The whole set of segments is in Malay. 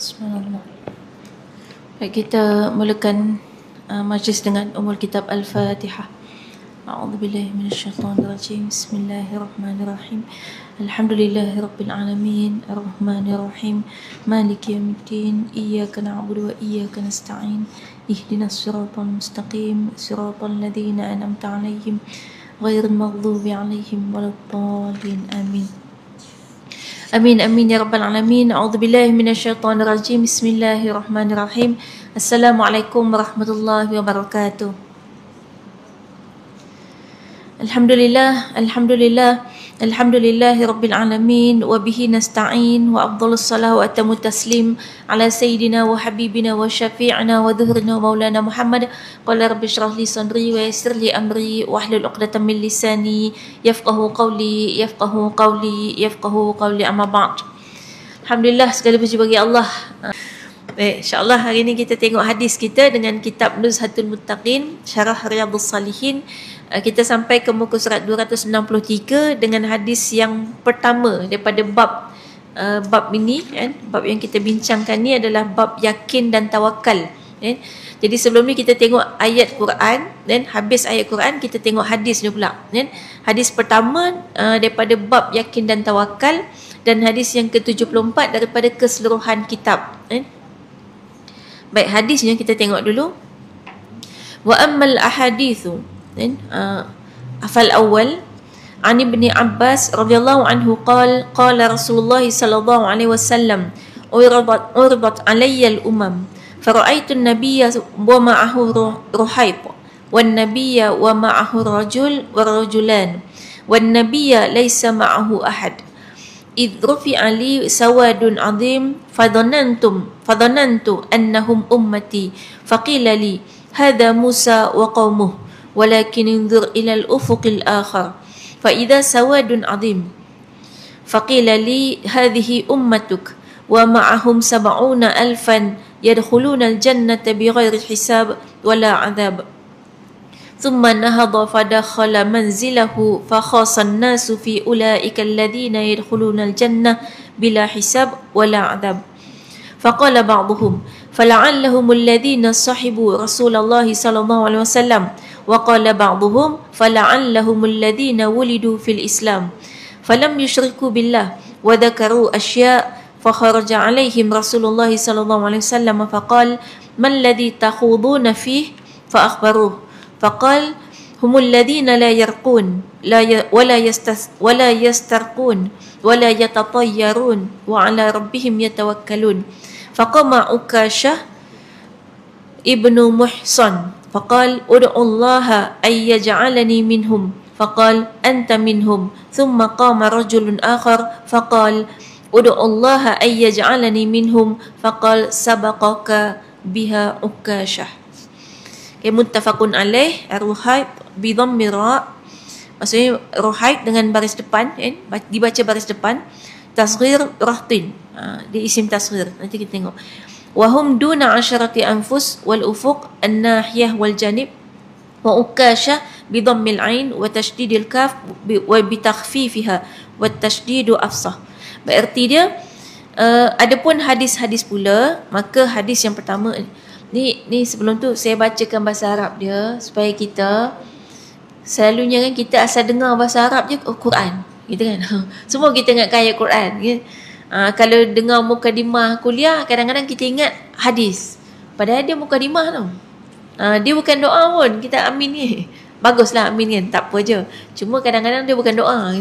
Subhanallah. Baik, kita mulakan majlis dengan Ummul Kitab Al-Fatihah. A'udzubillahi minasyaitonirrajim. Bismillahirrahmanirrahim. Alhamdulillahirabbil alamin, arrahmanirrahim, maliki yaumiddin, iyyaka na'budu wa iyyaka nasta'in. Ihdinas siratal mustaqim, siratal ladzina an'amta 'alaihim ghairil maghdubi 'alaihim waladdallin. Amin. Amin amin ya rabbal alamin. A'udzubillahi minasyaitonir rajim. Bismillahirrahmanirrahim. Assalamualaikum warahmatullahi wabarakatuh. Alhamdulillah, alhamdulillahi rabbil alamin, wa bihi nasta'in, wa afdhalus salah wa atamut taslim ala sayyidina wa habibina wa syafi'ina wa dhuhrina wa maulana Muhammad. Qala rabbi shrah li sadri wa yassir li amri wa hlul 'uqdatam min lisani yafqahu qawli amma ba'd. Alhamdulillah, segala puji bagi Allah. InsyaAllah hari ini kita tengok hadis kita dengan kitab Nuzhatul Muttaqin, Syarah Riyadhus Salihin. Kita sampai ke muka surat 263 dengan hadis yang pertama daripada bab ini kan. Bab yang kita bincangkan ni adalah bab yakin dan tawakal kan. Jadi sebelum ni kita tengok ayat Quran dan habis ayat Quran kita tengok hadis ni pula kan. Hadis pertama daripada bab yakin dan tawakal, dan hadis yang ke-74 daripada keseluruhan kitab kan. Baik, hadisnya kita tengok dulu. Wa ammal ahadithu afal awal an ibni Abbas radhiyallahu anhu qala Rasulullah sallallahu alaihi wasallam uridat alayya al-umam fara'aitu an-nabiyya wa ma'ahu ruhayb wan nabiyya wa ma'ahu rajul wa rajulan wan nabiyya laysa ma'ahu ahad idh rufi'a li sawadun 'azim fadhanantu annahum ummati faqila li hadha Musa wa qaumuhu walakin انظر إلى الأفق الآخر فإذا سواد عظيم فقيل لي هذه أمتك ومعهم 70,000 يدخلون الجنة بغير حساب ولا عذاب ثم نهض فدخل منزله فخاص الناس في أولئك الذين يدخلون الجنة بلا حساب ولا عذاب فقال بعضهم فلعلهم الذين صحبوا رسول الله صلى الله عليه وسلم وقال بعضهم فلعلهم الذين ولدوا في الإسلام فلم يشركوا بالله وذكروا أشياء فخرج عليهم رسول الله صلى الله عليه وسلم فقال ما الذي تخوضون فيه فأخبروه فقال هم الذين لا يرقون ولا يسترقون ولا يتطيرون وعلى ربهم يتوكلون فقام عكاشة ابن محصن فقال ادعوا الله أن يجعلني منهم فقال أنت منهم ثم قام رجل آخر فقال ادعوا الله أن يجعلني منهم فقال سبقك بها عكاشة. Muttafaqun alaih. Ruhaib bidhammi ra, maksudnya ruhaib dengan baris depan kan, dibaca baris depan, tasghir rahtin, dia isim tasghir. Nanti kita tengok. Wahum duna asharati anfus wal ufuq an-nahiyah wal janib wa ukasha bi dhammil ain wa tashdidil kaf wa bi takhfifiha wa tashdidu afsah. Berarti dia adapun hadis-hadis pula, maka hadis yang pertama ni sebelum tu saya bacakan bahasa Arab dia supaya kita selalunya kan kita asal dengar bahasa Arab je Quran gitu kan. Semua kita ingat ayat Quran kan. Kalau dengar mukadimah kuliah, kadang-kadang kita ingat hadis. Padahal dia mukadimah tau. Dia bukan doa pun. Kita amin ni. Baguslah amin kan. Tak apa je. Cuma kadang-kadang dia bukan doa.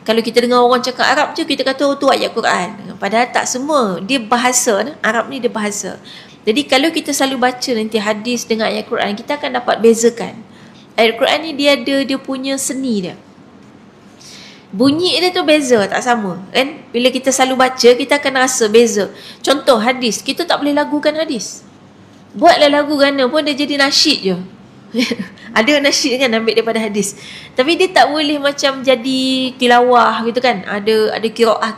Kalau kita dengar orang cakap Arab je, kita kata tu ayat Quran. Padahal tak semua. Dia bahasa. Arab ni dia bahasa. Jadi kalau kita selalu baca nanti hadis dengan ayat Quran, kita akan dapat bezakan. Ayat Quran ni dia ada dia punya seni dia. Bunyi dia tu beza, tak sama kan. Bila kita selalu baca, kita akan rasa beza. Contoh hadis, kita tak boleh lagukan hadis. Buatlah lagu gana pun dia jadi nasyid je. Ada nasyid kan ambil daripada hadis, tapi dia tak boleh macam jadi tilawah gitu kan. Ada qiraah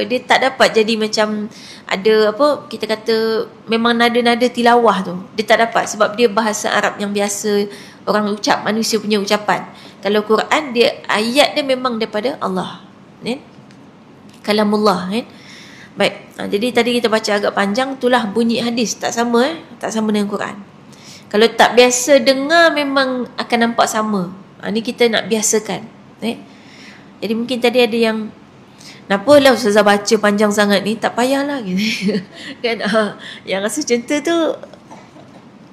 dia tak dapat jadi macam ada apa kita kata memang nada-nada tilawah tu. Dia tak dapat sebab dia bahasa Arab yang biasa orang ucap, manusia punya ucapan. Kalau Quran dia ayat dia memang daripada Allah kan, kalamullah kan. Baik, jadi tadi kita baca agak panjang, itulah bunyi hadis. Tak sama tak sama dengan Quran. Kalau tak biasa dengar memang akan nampak sama. Ni kita nak biasakan. Jadi mungkin tadi ada yang, kenapa lah Ustazah baca panjang sangat ni, tak payahlah gitu. Kan, yang rasa macam tu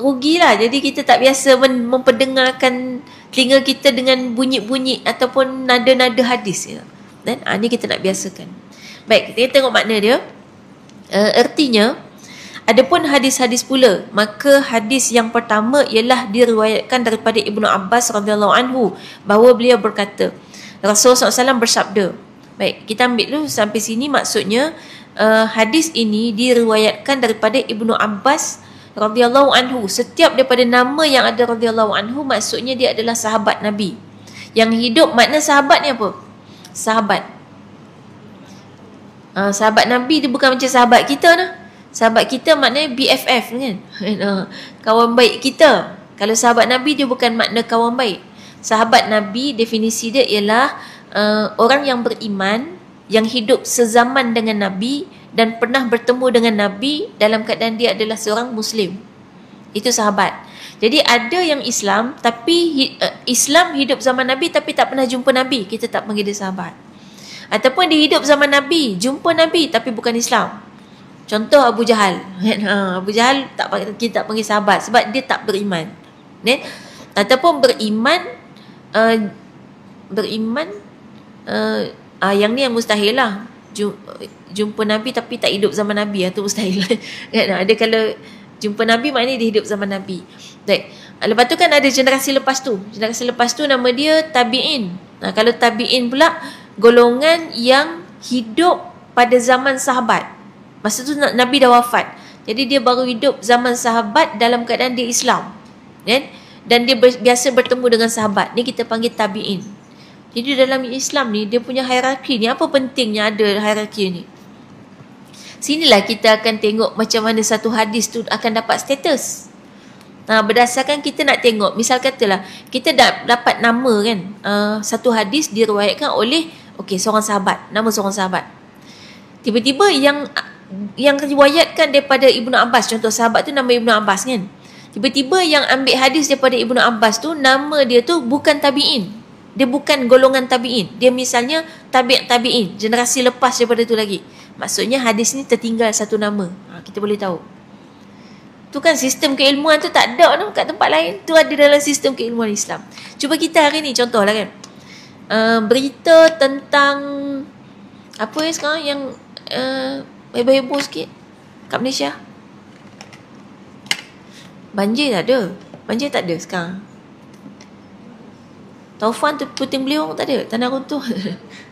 rugilah. Jadi kita tak biasa memperdengarkan telinga kita dengan bunyi-bunyi ataupun nada-nada hadis. Dan ni kita nak biasakan. Baik, kita tengok makna dia. Artinya, adapun hadis-hadis pula, maka hadis yang pertama ialah diriwayatkan daripada Ibnu Abbas radhiyallahu anhu bahawa beliau berkata, Rasulullah SAW bersabda. Baik, kita ambil dulu sampai sini. Maksudnya hadis ini diriwayatkan daripada Ibnu Abbas radhiyallahu anhu. Setiap daripada nama yang ada radhiyallahu anhu, maksudnya dia adalah sahabat Nabi yang hidup. Makna sahabat ni apa? Sahabat. Sahabat Nabi dia bukan macam sahabat kita lah. Sahabat kita maknanya BFF kan. Kawan baik kita. Kalau sahabat Nabi dia bukan makna kawan baik. Sahabat Nabi definisi dia ialah orang yang beriman, yang hidup sezaman dengan Nabi dan pernah bertemu dengan Nabi dalam keadaan dia adalah seorang Muslim. Itu sahabat. Jadi ada yang Islam tapi Islam hidup zaman Nabi tapi tak pernah jumpa Nabi, kita tak panggil dia sahabat. Ataupun dia hidup zaman Nabi, jumpa Nabi tapi bukan Islam. Contoh Abu Jahal. Abu Jahal kita tak panggil sahabat sebab dia tak beriman. Ataupun beriman yang ni yang mustahil lah. Jumpa Nabi tapi tak hidup zaman Nabi, itu mustahil. Ada kalau jumpa Nabi maknanya dia hidup zaman Nabi. Baik. Lepas tu kan ada generasi lepas tu. Generasi lepas tu nama dia tabi'in. Kalau tabi'in pula golongan yang hidup pada zaman sahabat. Masa tu Nabi dah wafat. Jadi dia baru hidup zaman sahabat dalam keadaan dia Islam. Dan dia biasa bertemu dengan sahabat. Ni kita panggil tabi'in. Jadi dalam Islam ni dia punya hierarki ni. Apa pentingnya ada hierarki ni? Sinilah kita akan tengok macam mana satu hadis tu akan dapat status. Berdasarkan kita nak tengok, misal katalah kita dah dapat nama kan, satu hadis diriwayatkan oleh seorang sahabat, nama seorang sahabat. Tiba-tiba yang riwayatkan daripada Ibnu Abbas, contoh sahabat tu nama Ibnu Abbas kan. Tiba-tiba yang ambil hadis daripada Ibnu Abbas tu, nama dia tu bukan tabi'in. Dia bukan golongan tabi'in. Dia misalnya tabi'in, generasi lepas daripada tu lagi. Maksudnya hadis ni tertinggal satu nama. Kita boleh tahu. Tu kan sistem keilmuan tu tak ada kat tempat lain. Tu ada dalam sistem keilmuan Islam. Cuba kita hari ni contohlah kan. Berita tentang apa sekarang yang heboh-heboh sikit kat Malaysia. Banjir tak ada. Banjir tak ada sekarang. Taufan tu puting beliung tak ada. Tanah runtuh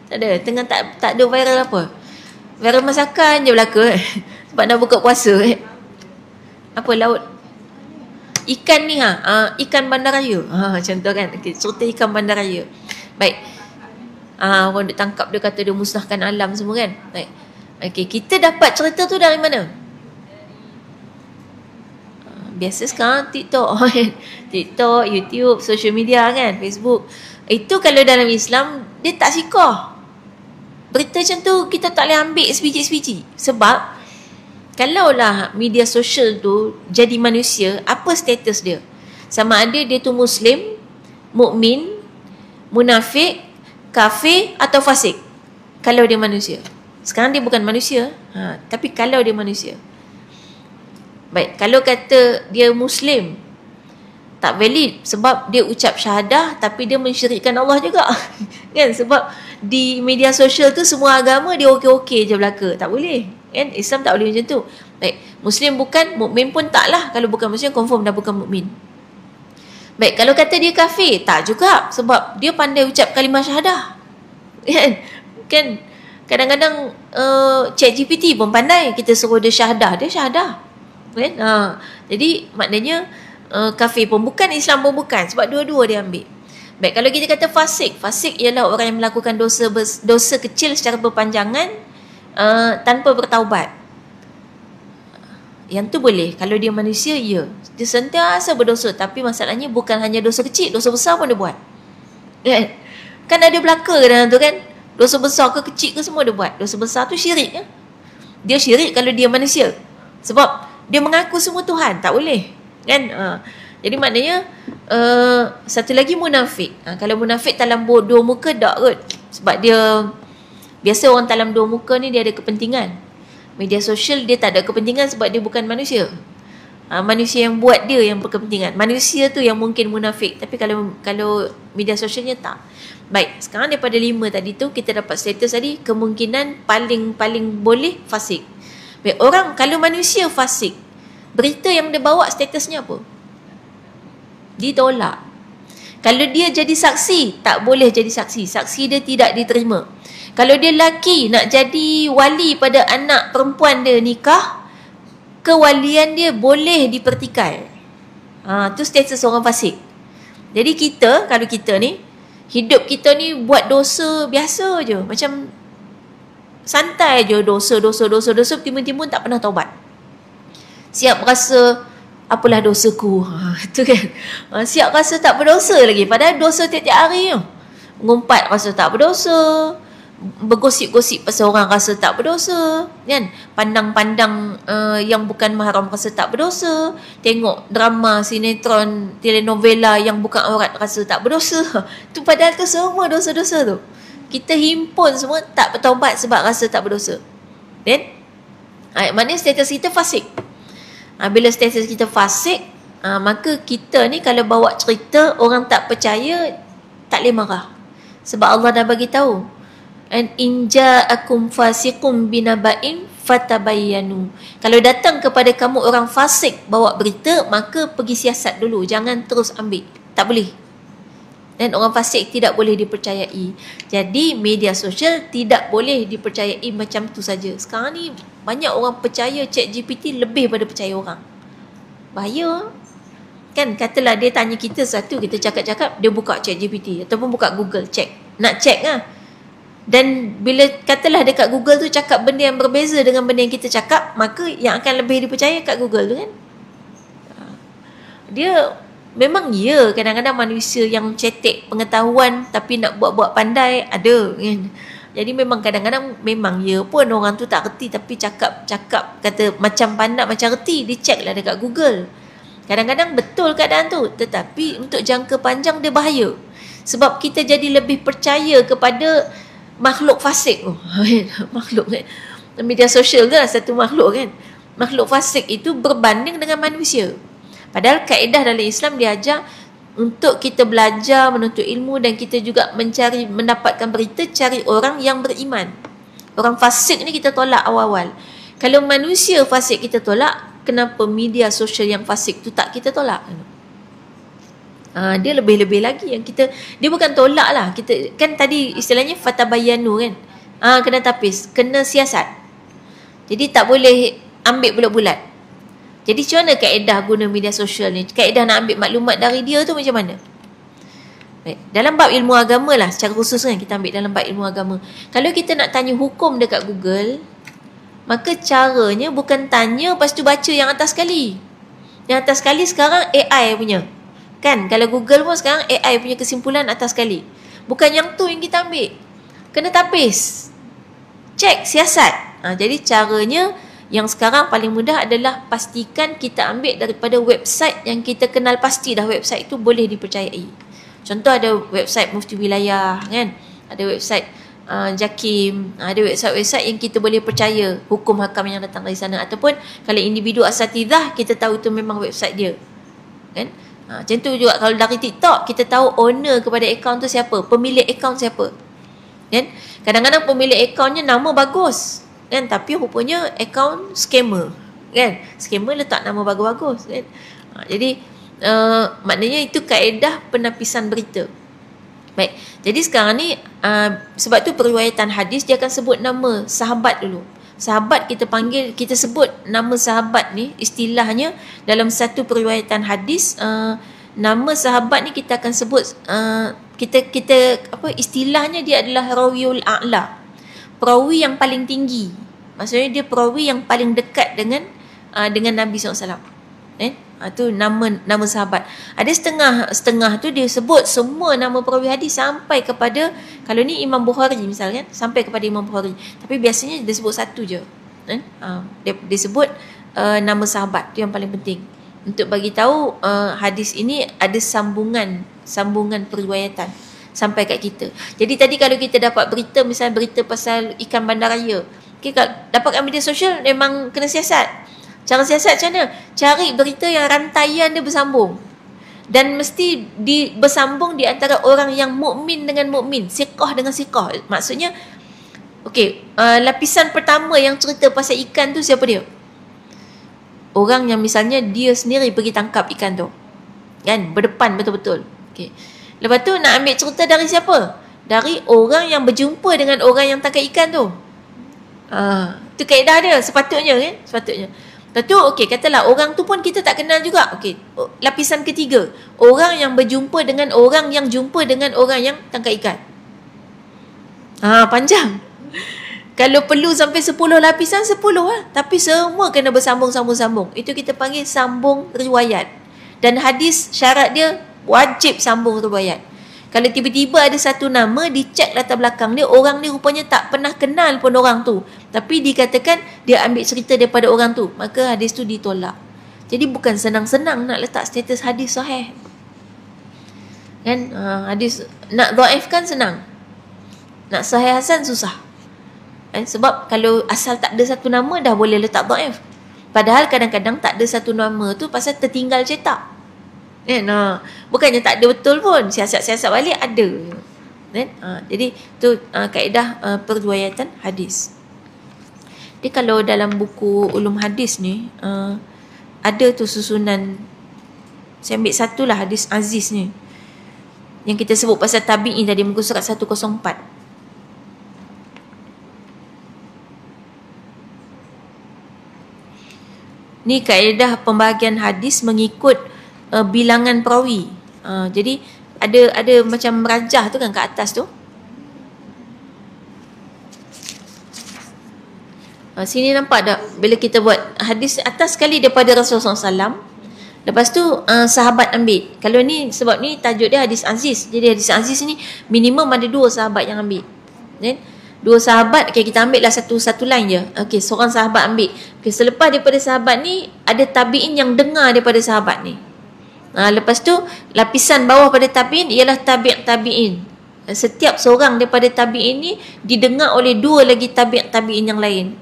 tak ada. Tengah tak ada viral apa. Viral masakan je belaka sebab nak buka puasa Apa laut ikan ni ikan bandaraya. Contoh kan. Cerita ikan bandaraya. Baik. Orang duk tangkap dia kata dia musnahkan alam semua kan. Baik. Kita dapat cerita tu dari mana? Biasa sekarang TikTok, YouTube, social media kan, Facebook. Itu kalau dalam Islam dia tak sikah. Berita macam tu kita tak boleh ambil sebiji-sebiji. Sebab kalaulah media sosial tu jadi manusia, apa status dia? Sama ada dia tu Muslim, mukmin, munafik, kafir atau fasik. Kalau dia manusia. Sekarang dia bukan manusia, tapi kalau dia manusia. Baik, kalau kata dia Muslim, tak valid sebab dia ucap syahadah tapi dia mensyirikkan Allah juga. Kan? Sebab di media sosial tu semua agama dia okey-okey je belaka. Tak boleh. Kan? Islam tak boleh macam tu. Baik, Muslim bukan, mukmin pun taklah. Kalau bukan Muslim confirm dah bukan mukmin. Baik, kalau kata dia kafir, tak juga sebab dia pandai ucap kalimah syahadah. Kan? Kadang-kadang ChatGPT pun pandai. Kita suruh dia syahadah, dia syahadah. Kan? Jadi maknanya kafir pun bukan, Islam pun bukan, sebab dua-dua dia ambil. Baik, kalau kita kata fasik, fasik ialah orang yang melakukan dosa kecil secara berpanjangan tanpa bertaubat. Yang tu boleh. Kalau dia manusia, ya, dia sentiasa berdosa, tapi masalahnya bukan hanya dosa kecil, dosa besar pun dia buat. Kan ada belaka dalam tu kan. Dosa besar ke kecil ke semua dia buat. Dosa besar tu syirik kan. Dia syirik kalau dia manusia. Sebab dia mengaku semua Tuhan, tak boleh. Kan? Jadi maknanya satu lagi munafik. Kalau munafik dalam dua muka tak kot. Sebab dia biasa orang dalam dua muka ni dia ada kepentingan. Media sosial dia tak ada kepentingan sebab dia bukan manusia. Manusia yang buat dia yang berkepentingan. Manusia tu yang mungkin munafik. Tapi kalau media sosialnya tak. Baik, sekarang daripada 5 tadi tu kita dapat status tadi, kemungkinan paling boleh fasik. Baik, orang kalau manusia fasik, berita yang dia bawa statusnya apa? Ditolak. Kalau dia jadi saksi, tak boleh jadi saksi. Saksi dia tidak diterima. Kalau dia lelaki nak jadi wali pada anak perempuan dia nikah, kewalian dia boleh dipertikai. Tu status orang fasik. Jadi kalau kita ni, hidup kita ni buat dosa biasa je. Macam santai je dosa, timbun-timbun tak pernah taubat. Siap rasa, apalah dosaku. Tu kan. Siap rasa tak berdosa lagi. Padahal dosa tiap-tiap hari tu. Mengumpat rasa tak berdosa. Bergosip-gosip pasal orang rasa tak berdosa, kan? Pandang-pandang yang bukan mahram rasa tak berdosa. Tengok drama, sinetron, telenovela yang bukan aurat rasa tak berdosa. Tu padahal tu semua dosa-dosa tu. Kita himpun semua tak bertaubat sebab rasa tak berdosa. Kan? Maknanya status kita fasik. Bila status kita fasik, maka kita ni kalau bawa cerita orang tak percaya, tak boleh marah. Sebab Allah dah bagi tahu. And in ja'akum fasiqum binaba'in fatabayyanu. Kalau datang kepada kamu orang fasik bawa berita, maka pergi siasat dulu, jangan terus ambil. Tak boleh. Dan orang fasik tidak boleh dipercayai. Jadi media sosial tidak boleh dipercayai macam tu saja. Sekarang ni banyak orang percaya ChatGPT lebih pada percaya orang. Bahaya. Kan katalah dia tanya kita satu, kita cakap-cakap, dia buka ChatGPT ataupun buka Google, check. Nak check lah. Dan bila katalah dekat Google tu cakap benda yang berbeza dengan benda yang kita cakap, maka yang akan lebih dipercaya kat Google tu kan. Dia memang kadang-kadang manusia yang cetek pengetahuan tapi nak buat-buat pandai ada kan. Jadi memang kadang-kadang memang pun orang tu tak reti tapi cakap kata macam pandai macam reti, dia check lah dekat Google. Kadang-kadang betul keadaan tu, tetapi untuk jangka panjang dia bahaya. Sebab kita jadi lebih percaya kepada makhluk fasik tu. Makhluk kan. Media sosial tu lah satu makhluk kan. Makhluk fasik itu berbanding dengan manusia. Padahal kaedah dalam Islam diajar untuk kita belajar, menuntut ilmu dan kita juga mendapatkan berita, cari orang yang beriman. Orang fasik ni kita tolak awal-awal. Kalau manusia fasik kita tolak, kenapa media sosial yang fasik tu tak kita tolak? Dia lebih-lebih lagi yang kita, dia bukan tolak lah, kita kan tadi istilahnya fatabayyanu kan, kena tapis, kena siasat. Jadi tak boleh ambil bulat-bulat. Jadi macam mana kaedah guna media sosial ni? Kaedah nak ambil maklumat dari dia tu macam mana? Baik. Dalam bab ilmu agama lah secara khusus kan, kita ambil dalam bab ilmu agama. Kalau kita nak tanya hukum dekat Google, maka caranya bukan tanya lepas tu baca yang atas sekali. Yang atas sekali sekarang AI punya. Kan, kalau Google pun sekarang AI punya kesimpulan atas sekali. Bukan yang tu yang kita ambil. Kena tapis. Cek, siasat. Jadi caranya yang sekarang paling mudah adalah pastikan kita ambil daripada website yang kita kenal pasti dah website tu boleh dipercayai. Contoh ada website Mufti Wilayah kan. Ada website JAKIM. Ada website-website yang kita boleh percaya hukum hakam yang datang dari sana. Ataupun kalau individu asatidzah, kita tahu itu memang website dia. Kan? Macam tu juga kalau dari TikTok, kita tahu owner kepada akaun tu siapa, pemilik akaun siapa. Kan? Kadang-kadang pemilik akaunnya nama bagus kan, tapi rupanya akaun scammer kan. Scammer letak nama bagus-bagus kan. Jadi maknanya itu kaedah penapisan berita. Baik. Jadi sekarang ni sebab tu periwayatan hadis dia akan sebut nama sahabat dulu. Sahabat kita panggil, kita sebut nama sahabat ni, istilahnya dalam satu periwayatan hadis, nama sahabat ni kita akan sebut kita istilahnya dia adalah rawiyul a'la, perawi yang paling tinggi. Maksudnya dia perawi yang paling dekat dengan Nabi SAW. Itu nama sahabat. Ada setengah tu dia sebut semua nama perawi hadis sampai kepada, kalau ni Imam Bukhari misalnya, sampai kepada Imam Bukhari. Tapi biasanya dia sebut satu je. Dia sebut nama sahabat, tu yang paling penting untuk bagi tahu hadis ini ada sambungan periwayatan sampai kat kita. Jadi tadi kalau kita dapat berita, misalnya berita pasal ikan bandaraya, okay, dapat kat media sosial, memang kena siasat. Cara siasat macam mana? Cari berita yang rantaian dia bersambung, dan mesti bersambung di antara orang yang mukmin dengan mukmin, siqah dengan siqah. Maksudnya lapisan pertama yang cerita pasal ikan tu siapa dia? Orang yang misalnya dia sendiri pergi tangkap ikan tu, kan, berdepan betul-betul. Okay. Lepas tu nak ambil cerita dari siapa? Dari orang yang berjumpa dengan orang yang tangkap ikan tu. Tu kaedah dia sepatutnya, kan? Sepatutnya. Lepas tu katalah orang tu pun kita tak kenal juga. Lapisan ketiga, orang yang berjumpa dengan orang yang jumpa dengan orang yang tangkap ikan. Panjang. Kalau perlu sampai 10 lapisan, 10 lah. Tapi semua kena bersambung-sambung-sambung. Itu kita panggil sambung riwayat. Dan hadis syarat dia wajib sambung riwayat. Kalau tiba-tiba ada satu nama, dicek latar belakang dia, orang ni rupanya tak pernah kenal pun orang tu, tapi dikatakan dia ambil cerita daripada orang tu, maka hadis tu ditolak. Jadi bukan senang-senang nak letak status hadis sahih. Kan? Hadis nak dhaif kan senang. Nak sahih hasan susah. Sebab kalau asal tak ada satu nama dah boleh letak dhaif. Padahal kadang-kadang tak ada satu nama tu pasal tertinggal cetak. Bukannya tak ada betul pun, siasat-siasat balik ada. Jadi tu kaedah periwayatan hadis. Jadi kalau dalam buku ulum hadis ni ada tu susunan, saya ambil satulah hadis aziz ni yang kita sebut pasal tabi'in tadi, muka surat 104. Ni kaedah pembahagian hadis mengikut bilangan perawi. Jadi ada macam merajah tu kan kat atas tu. Sini nampak tak bila kita buat hadis atas sekali daripada Rasulullah SAW. Lepas tu sahabat ambil. Kalau ni sebab ni tajuk dia hadis aziz. Jadi hadis aziz ni minimum ada 2 sahabat yang ambil. Then 2 sahabat, kita ambil lah satu line je. Seorang sahabat ambil. Selepas daripada sahabat ni ada tabi'in yang dengar daripada sahabat ni. Lepas tu lapisan bawah pada tabi'in ialah tabi'in. Setiap seorang daripada tabi'in ni didengar oleh 2 lagi tabi'in yang lain.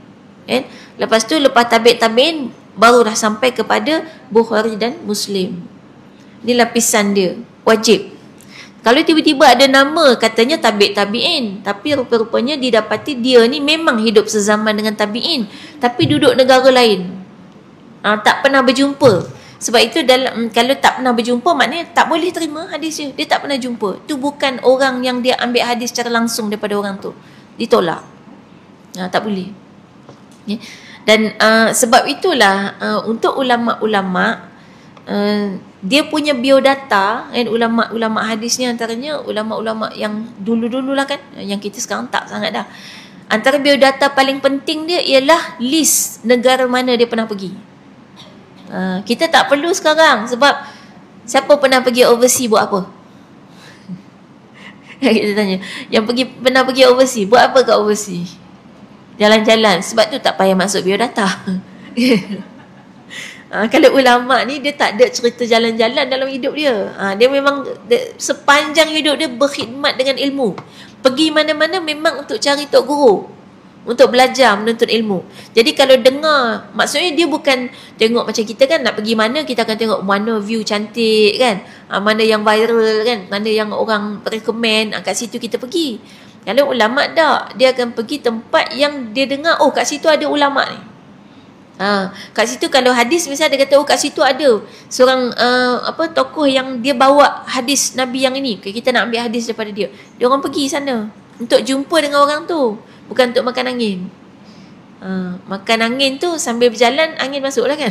Lepas tu lepas tabi'in barulah sampai kepada Bukhari dan Muslim. Ni lapisan dia, wajib. Kalau tiba-tiba ada nama katanya tabi'in, tapi rupa-rupanya didapati dia ni memang hidup sezaman dengan tabi'in, tapi duduk negara lain, tak pernah berjumpa. Sebab itu kalau tak pernah berjumpa, maknanya tak boleh terima hadis dia. Dia tak pernah jumpa. Tu bukan orang yang dia ambil hadis secara langsung daripada orang tu, ditolak. Tak boleh. Dan sebab itulah untuk ulama-ulama, dia punya biodata, ulama-ulama hadis ni antaranya ulama-ulama yang dulu-dululah kan, yang kita sekarang tak sangat dah. Antara biodata paling penting dia ialah list negara mana dia pernah pergi. Kita tak perlu sekarang, sebab siapa pernah pergi overseas buat apa? Kita tanya, yang pernah pergi overseas buat apa kat overseas? Jalan-jalan. Sebab tu tak payah masuk biodata. Kalau ulama ni dia tak ada cerita jalan-jalan dalam hidup dia. Dia memang sepanjang hidup dia berkhidmat dengan ilmu. Pergi mana-mana memang untuk cari tok guru, untuk belajar menuntut ilmu. Jadi kalau dengar, maksudnya dia bukan tengok macam kita kan, nak pergi mana kita akan tengok mana view cantik kan, mana yang viral kan, mana yang orang recommend, kat situ kita pergi. Kalau ulama tak, dia akan pergi tempat yang dia dengar, oh kat situ ada ulama ni. Kat situ kalau hadis misalnya dia kata, oh kat situ ada seorang tokoh yang dia bawa hadis Nabi yang ini, kita nak ambil hadis daripada dia. Dia orang pergi sana untuk jumpa dengan orang tu, bukan untuk makan angin. Makan angin tu sambil berjalan, angin masuk lah kan.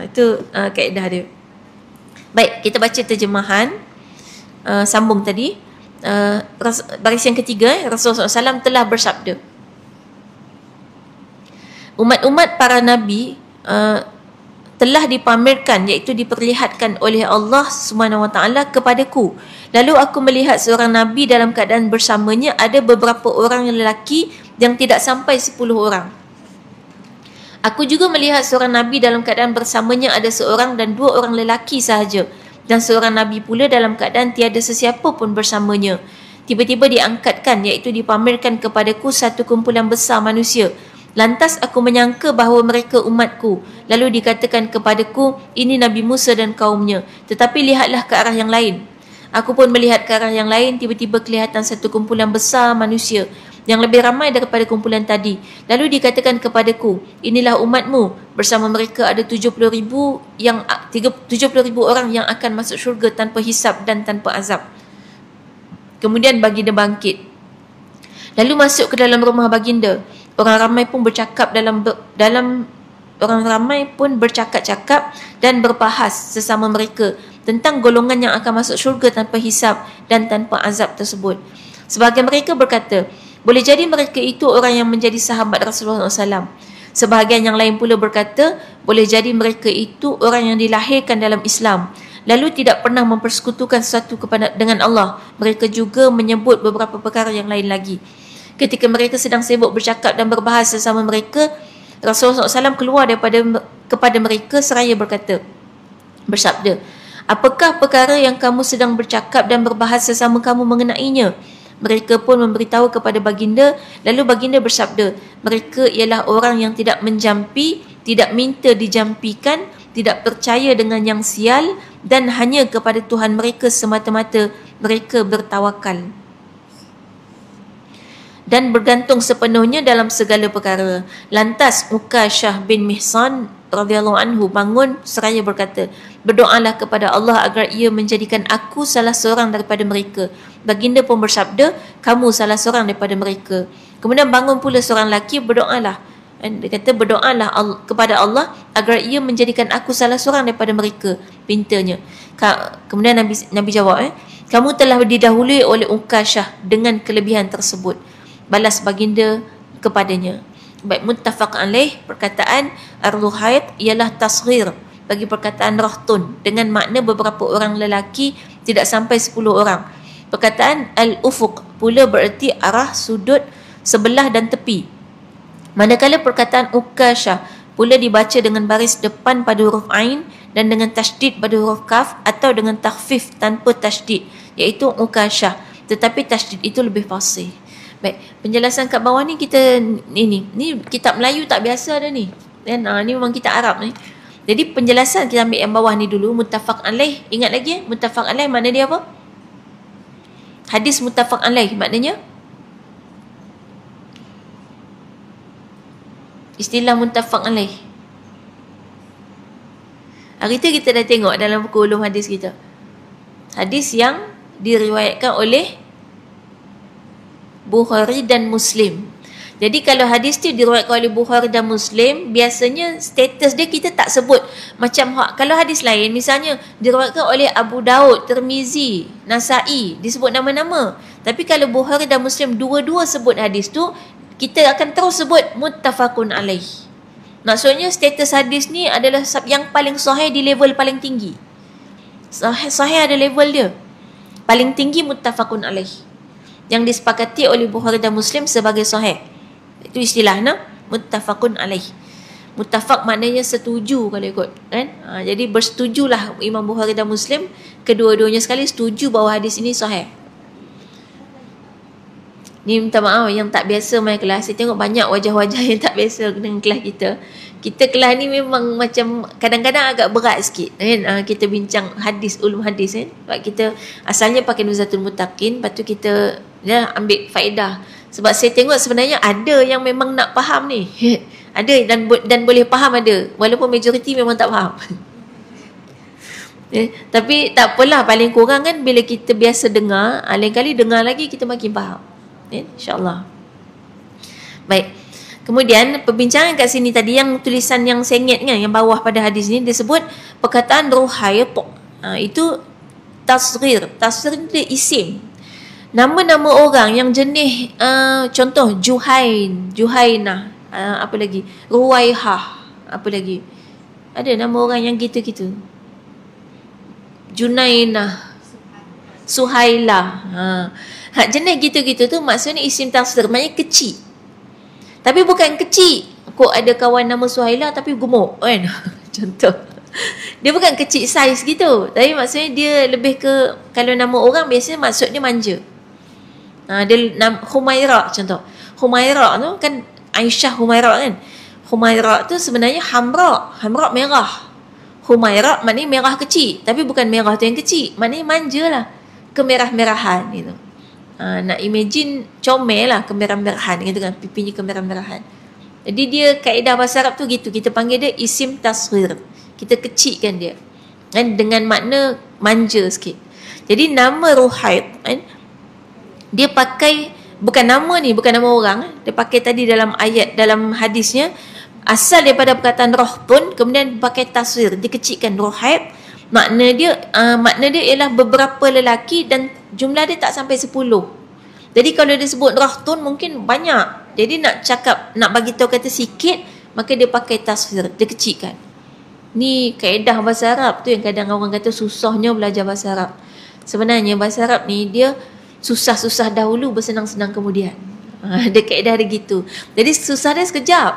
Itu kaedah dia. Baik, kita baca terjemahan. Sambung tadi. Baris yang ketiga, Rasulullah SAW telah bersabda, umat-umat para nabi telah dipamerkan, iaitu diperlihatkan oleh Allah SWT kepadaku. Lalu aku melihat seorang nabi dalam keadaan bersamanya ada beberapa orang lelaki yang tidak sampai 10 orang. Aku juga melihat seorang Nabi dalam keadaan bersamanya ada seorang dan 2 orang lelaki sahaja, dan seorang Nabi pula dalam keadaan tiada sesiapa pun bersamanya. Tiba-tiba diangkatkan, iaitu dipamerkan kepadaku satu kumpulan besar manusia. Lantas aku menyangka bahawa mereka umatku. Lalu dikatakan kepadaku, ini Nabi Musa dan kaumnya. Tetapi lihatlah ke arah yang lain. Aku pun melihat ke arah yang lain, tiba-tiba kelihatan satu kumpulan besar manusia yang lebih ramai daripada kumpulan tadi. Lalu dikatakan kepadaku, inilah umatmu. Bersama mereka ada 70,000 orang yang akan masuk syurga tanpa hisab dan tanpa azab. Kemudian baginda bangkit, lalu masuk ke dalam rumah baginda. Orang ramai pun bercakap-cakap dan berbahas sesama mereka tentang golongan yang akan masuk syurga tanpa hisab dan tanpa azab tersebut. Sebahagian mereka berkata, boleh jadi mereka itu orang yang menjadi sahabat Rasulullah SAW. Sebahagian yang lain pula berkata, boleh jadi mereka itu orang yang dilahirkan dalam Islam, lalu tidak pernah mempersekutukan sesuatu dengan Allah. Mereka juga menyebut beberapa perkara yang lain lagi. Ketika mereka sedang sibuk bercakap dan berbahas sesama mereka, Rasulullah SAW keluar kepada mereka seraya bersabda, apakah perkara yang kamu sedang bercakap dan berbahas sesama kamu mengenainya? Mereka pun memberitahu kepada baginda, lalu baginda bersabda, mereka ialah orang yang tidak menjampi, tidak minta dijampikan, tidak percaya dengan yang sial, dan hanya kepada Tuhan mereka semata-mata mereka bertawakal dan bergantung sepenuhnya dalam segala perkara. Lantas Uqashah bin Mihsan radhiyallahu anhu bangun seraya berkata, berdoalah kepada Allah agar ia menjadikan aku salah seorang daripada mereka. Baginda pun bersabda, kamu salah seorang daripada mereka. Kemudian bangun pula seorang lelaki, berdoalah. Dia kata, berdoalah kepada Allah agar ia menjadikan aku salah seorang daripada mereka, pintanya. Kemudian Nabi jawab, kamu telah didahului oleh Uqashah dengan kelebihan tersebut. Balas baginda kepadanya. Baik, muttafaq alaih. Perkataan ar-ruhayt ialah tasghir bagi perkataan rahtun dengan makna beberapa orang lelaki, tidak sampai 10 orang. Perkataan al-ufuq pula bererti arah, sudut, sebelah dan tepi. Manakala perkataan Uqashah pula dibaca dengan baris depan pada huruf ain dan dengan tasydid pada huruf kaf, atau dengan takhfif tanpa tasydid, iaitu Uqashah, tetapi tasydid itu lebih fasih. Baik, penjelasan kat bawah ni kita ni kitab Melayu tak biasa dah ni. Kan? Ni memang kitab Arab ni. Jadi penjelasan kita ambil yang bawah ni dulu, muttafaq alaih. Ingat lagi muttafaq alaih makna dia apa? Hadis muttafaq alaih maknanya istilah muttafaq alaih. Hari tu kita dah tengok dalam buku ulum hadis kita. Hadis yang diriwayatkan oleh Bukhari dan Muslim. Jadi kalau hadis tu diriwayatkan oleh Bukhari dan Muslim, biasanya status dia kita tak sebut. Macam kalau hadis lain misalnya diriwayatkan oleh Abu Daud, Tirmizi, Nasai, disebut nama-nama. Tapi kalau Bukhari dan Muslim dua-dua sebut hadis tu, kita akan terus sebut muttafaqun alaih. Maksudnya status hadis ni adalah yang paling sahih di level paling tinggi. Sahih ada level dia. Paling tinggi muttafaqun alaih, yang disepakati oleh Bukhari dan Muslim sebagai sahih. Itu istilahnya muttafaqun alaih. Muttafaq maknanya setuju kalau ikut, kan? Jadi bersetujulah Imam Bukhari dan Muslim, kedua-duanya sekali setuju bahawa hadis ini sahih. Ni minta maaf yang tak biasa main kelas. Saya tengok banyak wajah-wajah yang tak biasa dengan kelas kita. Kita kelas ni memang macam kadang-kadang agak berat sikit, kan? Kita bincang hadis, ulum hadis, kan? Sebab kita asalnya pakai Nuzatul Muttaqin, lepas tu kita ambil faedah. Sebab saya tengok sebenarnya ada yang memang nak faham ni. Ada dan boleh faham ada. Walaupun majoriti memang tak faham. Tapi tak apalah, paling kurang kan bila kita biasa dengar, lain kali dengar lagi kita makin faham. InsyaAllah. Baik. Kemudian perbincangan kat sini tadi, yang tulisan yang sengit kan, yang bawah pada hadis ni, dia sebut perkataan ruhayt. Itu tasghir. Tasghir dia isim. Nama-nama orang yang jenis contoh Juhainah, apa lagi? Ruwaihah, apa lagi? Ada nama orang yang gitu-gitu. Junainah, Suhailah. Jenis gitu-gitu tu maksudnya isim tasghir, maknanya kecil. Tapi bukan kecil. Kok ada kawan nama Suhaila tapi gemuk kan. Contoh. Dia bukan kecil saiz gitu. Tapi maksudnya dia lebih ke, kalau nama orang biasanya maksudnya manja. Dia Humaira contoh. Humaira tu kan Aisyah Humaira kan. Humaira tu sebenarnya hamra. Hamra merah. Humaira maknanya merah kecil. Tapi bukan merah tu yang kecil. Maknanya manja lah. Kemerah-merahan gitu. Nak imagine comel lah, kemerah-merahan gitu kan. Pipinya kemerah-merahan. Jadi dia kaedah bahasa Arab tu gitu. Kita panggil dia isim tasghir. Kita kecilkan dia. Kan, dengan makna manja sikit. Jadi nama Ruhaid kan, dia pakai, bukan nama ni, bukan nama orang. Dia pakai tadi dalam ayat, dalam hadisnya, asal daripada perkataan rohtun, kemudian pakai tasghir, dikecilkan Ruhaid. Makna dia ialah beberapa lelaki dan jumlah dia tak sampai 10. Jadi kalau dia sebut rohtun mungkin banyak. Jadi nak bagi tahu kata sikit, maka dia pakai tasghir, dia kecilkan. Ni kaedah bahasa Arab tu yang kadang orang kata susahnya belajar bahasa Arab. Sebenarnya bahasa Arab ni dia susah-susah dahulu, bersenang-senang kemudian. Dia kaedah dia gitu. Jadi susah dia sekejap.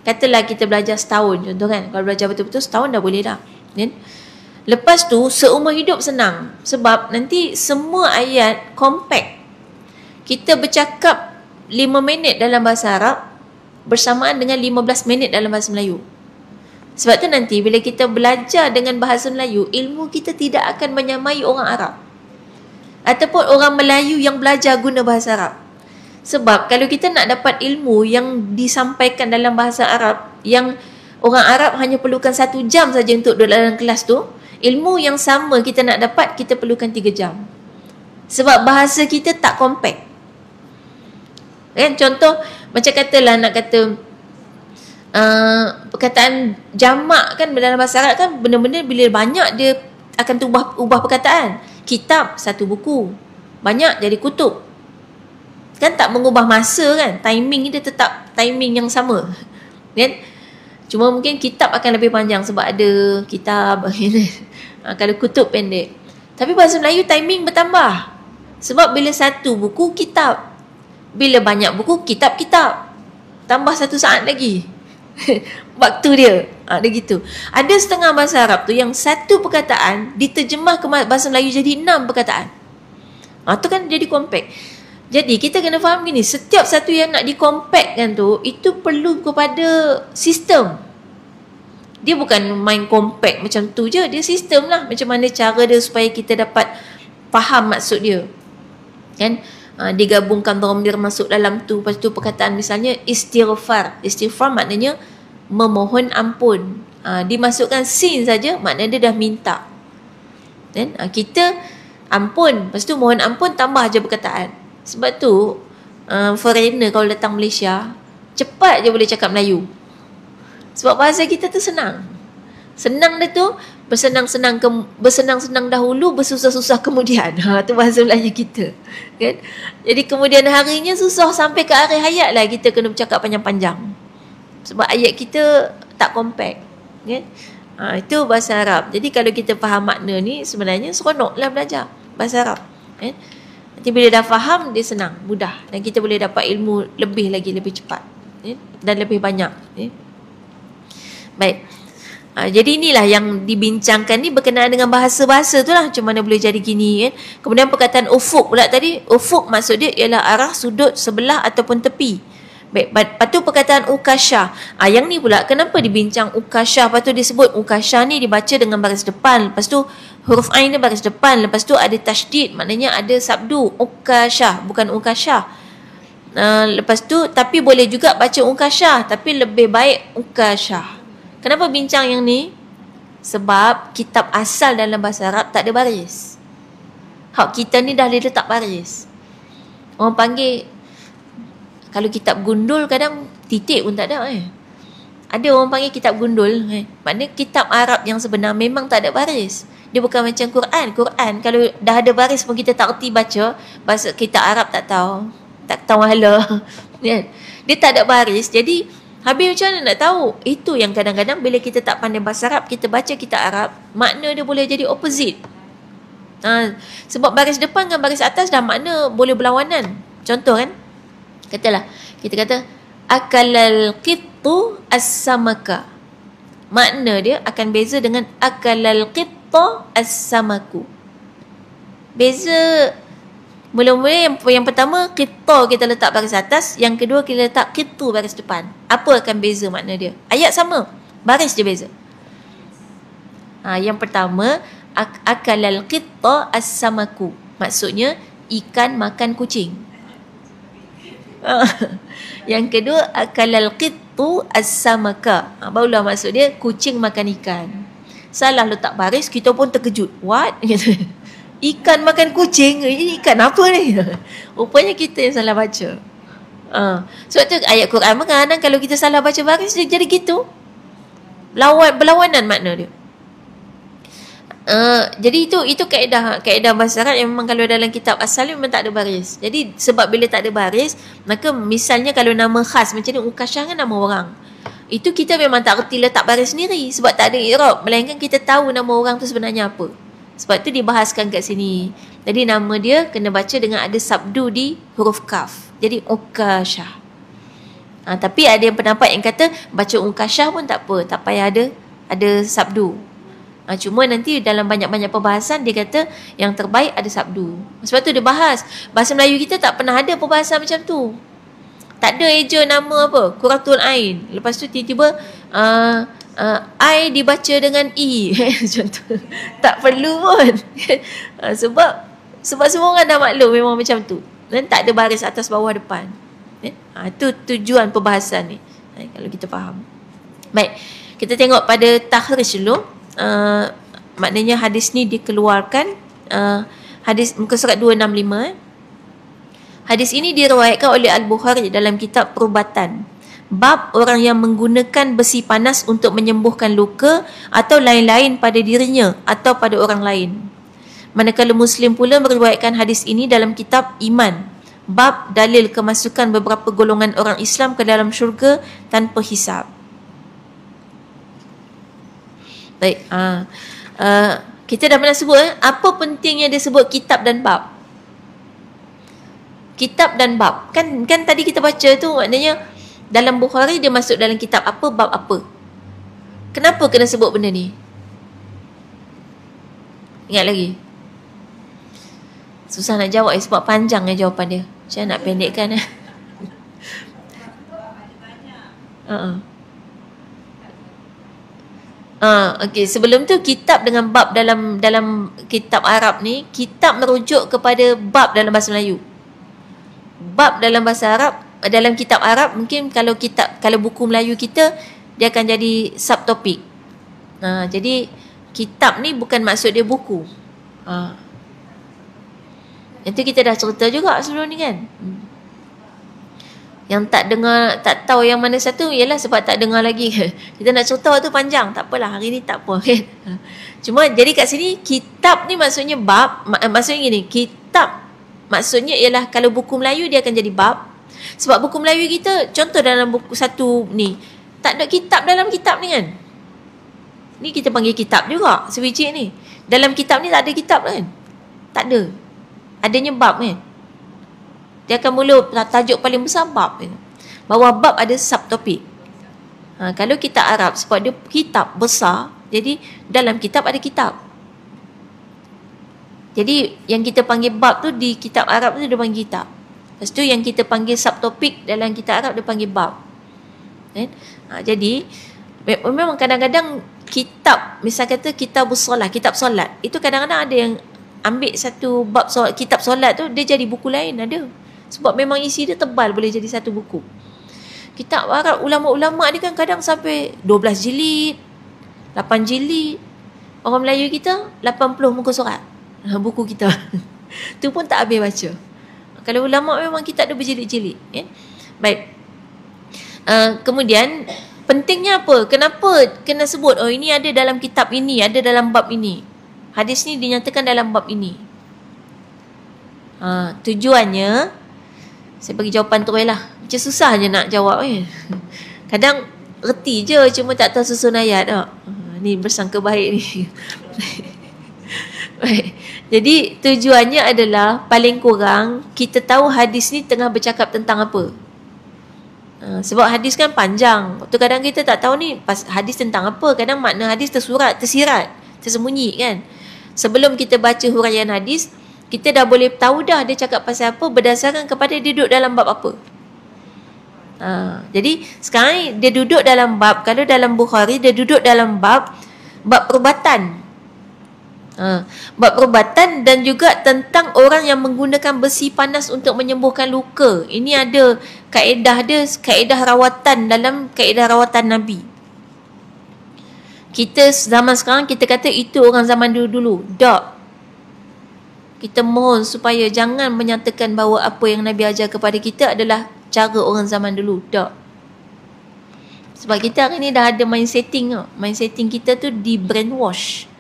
Katalah kita belajar setahun contoh kan. Kalau belajar betul-betul setahun dah boleh dah. Kan? Lepas tu seumur hidup senang. Sebab nanti semua ayat compact. Kita bercakap 5 minit dalam bahasa Arab bersamaan dengan 15 minit dalam bahasa Melayu. Sebab tu nanti bila kita belajar dengan bahasa Melayu, ilmu kita tidak akan menyamai orang Arab ataupun orang Melayu yang belajar guna bahasa Arab. Sebab kalau kita nak dapat ilmu yang disampaikan dalam bahasa Arab, yang orang Arab hanya perlukan 1 jam saja untuk duduk dalam kelas tu, ilmu yang sama kita nak dapat, kita perlukan 3 jam. Sebab bahasa kita tak compact. Kan? Contoh, macam katalah nak kata perkataan jamak kan dalam bahasa Arab kan, benda-benda bila banyak dia akan ubah perkataan. Kitab, 1 buku. Banyak jadi kutub. Kan tak mengubah masa kan. Timing dia tetap timing yang sama. Kan? Cuma mungkin kitab akan lebih panjang sebab ada kitab. Kalau kutub pendek. Tapi bahasa Melayu timing bertambah. Sebab bila 1 buku, kitab. Bila banyak buku, kitab-kitab. Tambah 1 saat lagi. Waktu dia. Dia gitu. Ada setengah bahasa Arab tu yang 1 perkataan diterjemah ke bahasa Melayu jadi 6 perkataan. Tu kan jadi compact. Jadi kita kena faham gini, setiap satu yang nak dikompakkan tu, itu perlu kepada sistem. Dia bukan main compact macam tu je, dia sistem lah. Macam mana cara dia supaya kita dapat faham maksud dia. Kan? Digabungkan dhamir masuk dalam tu. Lepas tu perkataan misalnya istighfar. Istighfar maknanya memohon ampun. Dimasukkan sin saja, maknanya dia dah minta. Kan? Kita ampun, lepas tu mohon ampun, tambah je perkataan. Sebab tu foreigner kalau datang Malaysia cepat je boleh cakap Melayu. Sebab bahasa kita tu senang. Senang dia tu bersenang-senang dahulu, bersusah-susah kemudian. Tu bahasa Melayu kita. Kan? Jadi kemudian harinya susah sampai ke akhir hayat lah kita kena bercakap panjang-panjang. Sebab ayat kita tak compact. Kan? Itu bahasa Arab. Jadi kalau kita faham makna ni, sebenarnya seronoklah belajar bahasa Arab. Kan? Nanti bila dah faham, dia senang, mudah. Dan kita boleh dapat ilmu lebih lagi, lebih cepat. Dan lebih banyak. Baik. Jadi inilah yang dibincangkan ni berkenaan dengan bahasa-bahasa tu lah. Macam mana boleh jadi gini. Kemudian perkataan ufuk pula tadi. Ufuk maksud dia ialah arah, sudut, sebelah ataupun tepi. Baik. Lepas tu perkataan ukasyah. Yang ni pula, kenapa dibincang ukasyah? Lepas tu disebut ukasyah ni dibaca dengan baris depan. Lepas tu huruf ain ni baris depan. Lepas tu ada tasydid, maknanya ada sabdu. Ukasyah, bukan ukasyah. Lepas tu, tapi boleh juga baca ukasyah. Tapi lebih baik ukasyah. Kenapa bincang yang ni? Sebab kitab asal dalam bahasa Arab tak ada baris. Hak kita ni dah letak baris. Orang panggil, kalau kitab gundul kadang titik pun tak ada. Ada orang panggil kitab gundul. Maknanya kitab Arab yang sebenar memang tak ada baris. Dia bukan macam Quran. Quran kalau dah ada baris pun kita tak erti baca. Bahasa kitab Arab tak tahu. Tak tahu hala. Dia tak ada baris. Jadi habis macam mana nak tahu? Itu yang kadang-kadang bila kita tak pandai bahasa Arab, kita baca kitab Arab, makna dia boleh jadi opposite. Sebab baris depan dengan baris atas dah makna boleh berlawanan. Contoh kan, katalah kita kata akalal qittu as-samaka. Makna dia akan beza dengan akalal qittu as-samaku. Beza mula-mula yang pertama qittu kita letak baris atas, yang kedua kita letak qittu baris depan. Apa akan beza makna dia? Ayat sama, baris je beza. Yang pertama akalal qittu as-samaku. Maksudnya ikan makan kucing. Yang kedua akalal qittu as-samaka. Barulah maksud dia kucing makan ikan. Salah letak baris, kita pun terkejut. What? Ikan makan kucing? Ini ikan apa ni? Rupanya kita yang salah baca. Sebab tu ayat Quran kadang kalau kita salah baca baris dia jadi gitu. Berlawanan makna dia. Jadi itu kaedah bahasa Arab yang memang kalau dalam kitab asal memang tak ada baris. Jadi sebab bila tak ada baris, maka misalnya kalau nama khas macam ni Ukasyah kan nama orang. Itu kita memang tak reti letak baris sendiri sebab tak ada i'rab, melainkan kita tahu nama orang tu sebenarnya apa. Sebab tu dibahaskan kat sini. Jadi nama dia kena baca dengan ada sabdu di huruf kaf. Jadi Ukasyah. Tapi ada yang pendapat yang kata baca Ukasyah pun tak apa, tak payah ada sabdu. Cuma nanti dalam banyak-banyak perbahasan dia kata yang terbaik ada sabdu. Sebab tu dia bahas. Bahasa Melayu kita tak pernah ada perbahasan macam tu. Tak ada eja nama apa, Quratul Ain. Lepas tu tiba-tiba I dibaca dengan E. Macam tu. Tak perlu pun. Sebab semua orang dah maklum memang macam tu. Dan tak ada baris atas bawah depan. Itu tujuan perbahasan ni. Kalau kita faham. Baik. Kita tengok pada takhrij dulu. Maknanya hadis ni dikeluarkan hadis muka surat 265. Hadis ini diriwayatkan oleh Al-Bukhari dalam kitab Perubatan. Bab orang yang menggunakan besi panas untuk menyembuhkan luka atau lain-lain pada dirinya atau pada orang lain. Manakala Muslim pula meriwayatkan hadis ini dalam kitab Iman. Bab dalil kemasukan beberapa golongan orang Islam ke dalam syurga tanpa hisab. Baik, kita dah pernah sebut apa pentingnya dia sebut kitab dan bab. Kitab dan bab. Kan tadi kita baca tu maknanya dalam Bukhari dia masuk dalam kitab apa, bab apa. Kenapa kena sebut benda ni? Ingat lagi? Susah nak jawab sebab panjang jawapan dia. Macam nak pendekkan Okey, sebelum tu kitab dengan bab dalam kitab Arab ni, kitab merujuk kepada bab dalam bahasa Melayu. Bab dalam bahasa Arab, dalam kitab Arab mungkin kalau buku Melayu kita dia akan jadi subtopik. Jadi kitab ni bukan maksud dia buku. Itu kita dah cerita juga sebelum ni kan. Yang tak tahu yang mana satu ialah sebab tak dengar lagi. Kita nak cerita tu panjang, tak apalah hari ni tak apa kan. Cuma jadi kat sini kitab ni maksudnya bab, maksudnya gini, kitab maksudnya ialah kalau buku Melayu dia akan jadi bab. Sebab buku Melayu kita contoh dalam buku satu ni tak ada kitab dalam kitab ni kan. Ni kita panggil kitab juga sebiji ni. Dalam kitab ni tak ada kitab kan. Tak ada. Adanya bab kan. Dia akan mula tajuk paling besar bab. Bawah bab ada subtopik. Kalau kitab Arab sebab dia kitab besar, jadi dalam kitab ada kitab. Jadi yang kita panggil bab tu di kitab Arab tu dia panggil kitab. Lepas tu yang kita panggil subtopik dalam kitab Arab dia panggil bab. Jadi memang kadang-kadang kitab, misal kata kitab solat, kitab solat, itu kadang-kadang ada yang ambil satu bab solat, kitab solat tu dia jadi buku lain ada. Sebab memang isi dia tebal, boleh jadi satu buku. Kitab Arab ulama-ulama ni kan kadang sampai 12 jilid, 8 jilid. Orang Melayu kita 80 muka surat buku kita. Tu pun tak habis baca. Kalau ulama memang kitab dia berjilid-jilid ya? Baik. Kemudian pentingnya apa? Kenapa kena sebut ini ada dalam kitab ini, ada dalam bab ini. Hadis ni dinyatakan dalam bab ini. Tujuannya, saya bagi jawapan tu lah. Macam susah je nak jawab Kadang reti je cuma tak tahu susun ayat ni bersangka baik ni. Baik. Jadi tujuannya adalah paling kurang kita tahu hadis ni tengah bercakap tentang apa. Sebab hadis kan panjang. Tu kadang kita tak tahu ni hadis tentang apa. Kadang makna hadis tersirat, tersembunyi kan. Sebelum kita baca huraian hadis, kita dah boleh tahu dah dia cakap pasal apa berdasarkan kepada dia duduk dalam bab apa. Jadi sekarang dia duduk dalam bab, kalau dalam Bukhari dia duduk dalam bab perubatan. Bab perubatan dan juga tentang orang yang menggunakan besi panas untuk menyembuhkan luka. Ini ada kaedah dia, kaedah rawatan dalam kaedah rawatan Nabi. Kita zaman sekarang kita kata itu orang zaman dulu-dulu. Tak. Kita mohon supaya jangan menyatakan bahawa apa yang Nabi ajar kepada kita adalah cara orang zaman dulu. Tak. Sebab kita hari ni dah ada mind setting. Mind setting kita tu di brainwash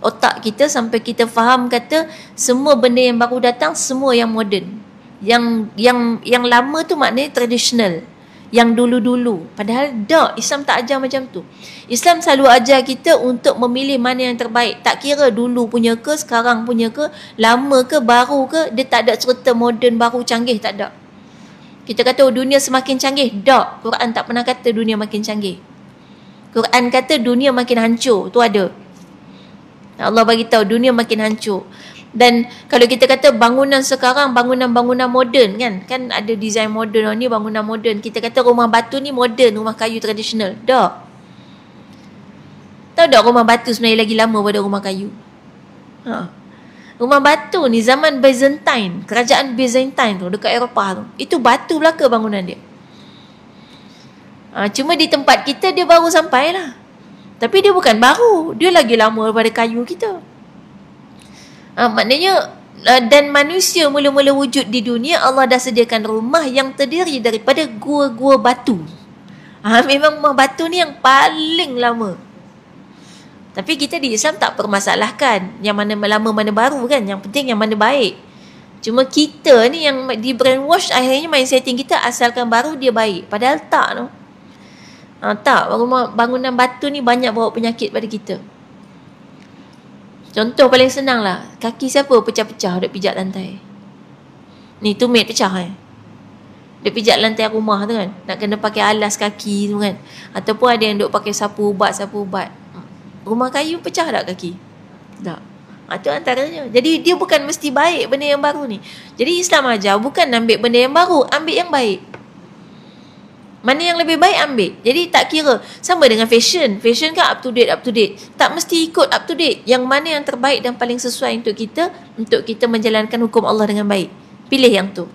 otak kita sampai kita faham kata semua benda yang baru datang semua yang moden. Yang lama tu maknanya tradisional. Yang dulu-dulu. Padahal tak, Islam tak ajar macam tu. Islam selalu ajar kita untuk memilih mana yang terbaik. Tak kira dulu punya ke, sekarang punya ke, lama ke, baru ke, dia tak ada cerita moden, baru, canggih, tak ada. Kita kata dunia semakin canggih. Tak, Quran tak pernah kata dunia makin canggih. Quran kata dunia makin hancur. Tu ada. Allah bagi tahu dunia makin hancur. Dan kalau kita kata bangunan sekarang bangunan-bangunan moden kan ada design moden ni, bangunan moden. Kita kata rumah batu ni moden, rumah kayu tradisional. Tak. Tahu tak rumah batu sebenarnya lagi lama pada rumah kayu? Rumah batu ni zaman Byzantine, kerajaan Byzantine tu dekat Eropah tu. Itu batu belaka bangunan dia. Cuma di tempat kita dia baru sampai lah. Tapi dia bukan baru. Dia lagi lama daripada kayu kita. Maknanya dan manusia mula-mula wujud di dunia, Allah dah sediakan rumah yang terdiri daripada gua-gua batu. Memang rumah batu ni yang paling lama. Tapi kita di Islam tak permasalahkan yang mana lama mana baru kan. Yang penting yang mana baik. Cuma kita ni yang di brainwash, akhirnya main setting kita asalkan baru dia baik. Padahal tak no. Tak, bangunan batu ni banyak bawa penyakit pada kita. Contoh paling senang lah, kaki siapa pecah-pecah duk pijak lantai. Ni tumit pecah Duk pijak lantai rumah tu kan, nak kena pakai alas kaki tu kan. Ataupun ada yang duk pakai sapu ubat. Rumah kayu pecah tak kaki? Tak. Itu antaranya. Jadi dia bukan mesti baik benda yang baru ni. Jadi Islam ajar bukan ambil benda yang baru, ambil yang baik. Mana yang lebih baik ambil. Jadi tak kira. Sama dengan fashion. Fashion kan up to date. Tak mesti ikut up to date. Yang mana yang terbaik dan paling sesuai untuk kita menjalankan hukum Allah dengan baik. Pilih yang tu.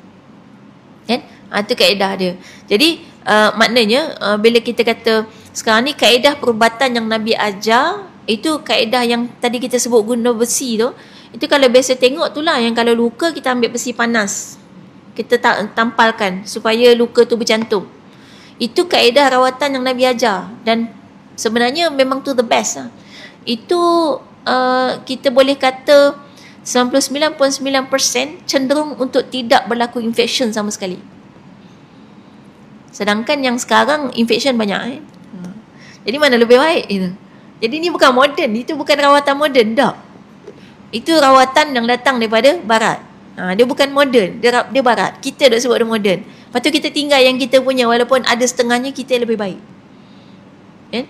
Kan? Itu kaedah dia. Jadi maknanya bila kita kata sekarang ni kaedah perubatan yang Nabi ajar, itu kaedah yang tadi kita sebut guna besi tu. Itu kalau biasa tengok tu lah, yang kalau luka kita ambil besi panas. Kita tampalkan supaya luka tu bercantum. Itu kaedah rawatan yang Nabi ajar. Dan sebenarnya memang tu the best lah. Itu kita boleh kata 99.9% cenderung untuk tidak berlaku infection sama sekali. Sedangkan yang sekarang infection banyak Jadi mana lebih baik itu? Jadi ni bukan moden. Itu bukan rawatan moden dah. Itu rawatan yang datang daripada barat. Dia bukan moden. Dia barat. Kita dah sebut dia moden. Lepas tu kita tinggal yang kita punya, walaupun ada setengahnya kita lebih baik. Kan?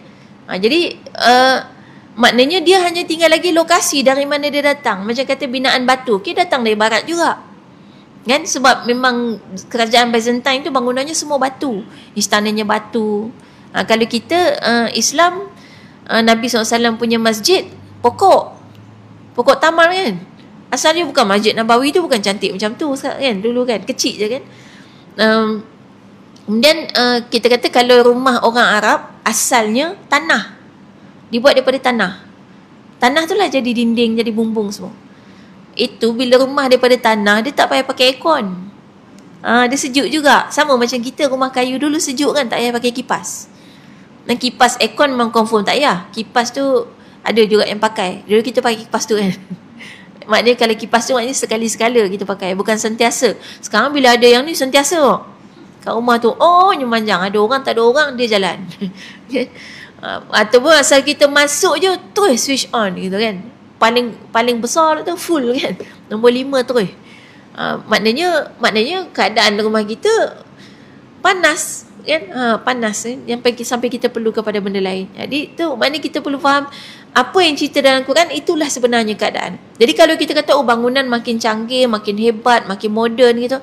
Jadi maknanya dia hanya tinggal lagi lokasi dari mana dia datang. Macam kata binaan batu, dia datang dari barat juga. Kan? Sebab memang kerajaan Byzantine tu bangunannya semua batu. Istananya batu. Kalau kita Islam, Nabi SAW punya masjid pokok tamal kan. Asalnya bukan Masjid Nabawi tu bukan cantik macam tu kan, dulu kan kecil je kan. Kemudian kita kata kalau rumah orang Arab asalnya tanah, dibuat daripada tanah tu lah jadi dinding, jadi bumbung semua. Itu bila rumah daripada tanah, dia tak payah pakai aircon. Dia sejuk juga. Sama macam kita rumah kayu dulu sejuk kan, tak payah pakai kipas. Dan kipas aircon memang confirm tak payah. Kipas tu ada juga yang pakai. Dulu kita pakai kipas tu kan. Maknanya kalau kipas tu maknanya sekali-sekala kita pakai, bukan sentiasa. Sekarang bila ada yang ni sentiasa kat rumah tu, nyemanjang. Ada orang tak ada orang dia jalan. Ataupun asal kita masuk je terus switch on gitu kan. Paling besar tu full kan. Nombor 5 terus. Maknanya keadaan rumah kita panas kan, panas yang sampai kita perlu kepada benda lain. Jadi tu maknanya kita perlu faham apa yang cerita dalam Quran, itulah sebenarnya keadaan. Jadi kalau kita kata bangunan makin canggih, makin hebat, makin moden gitu,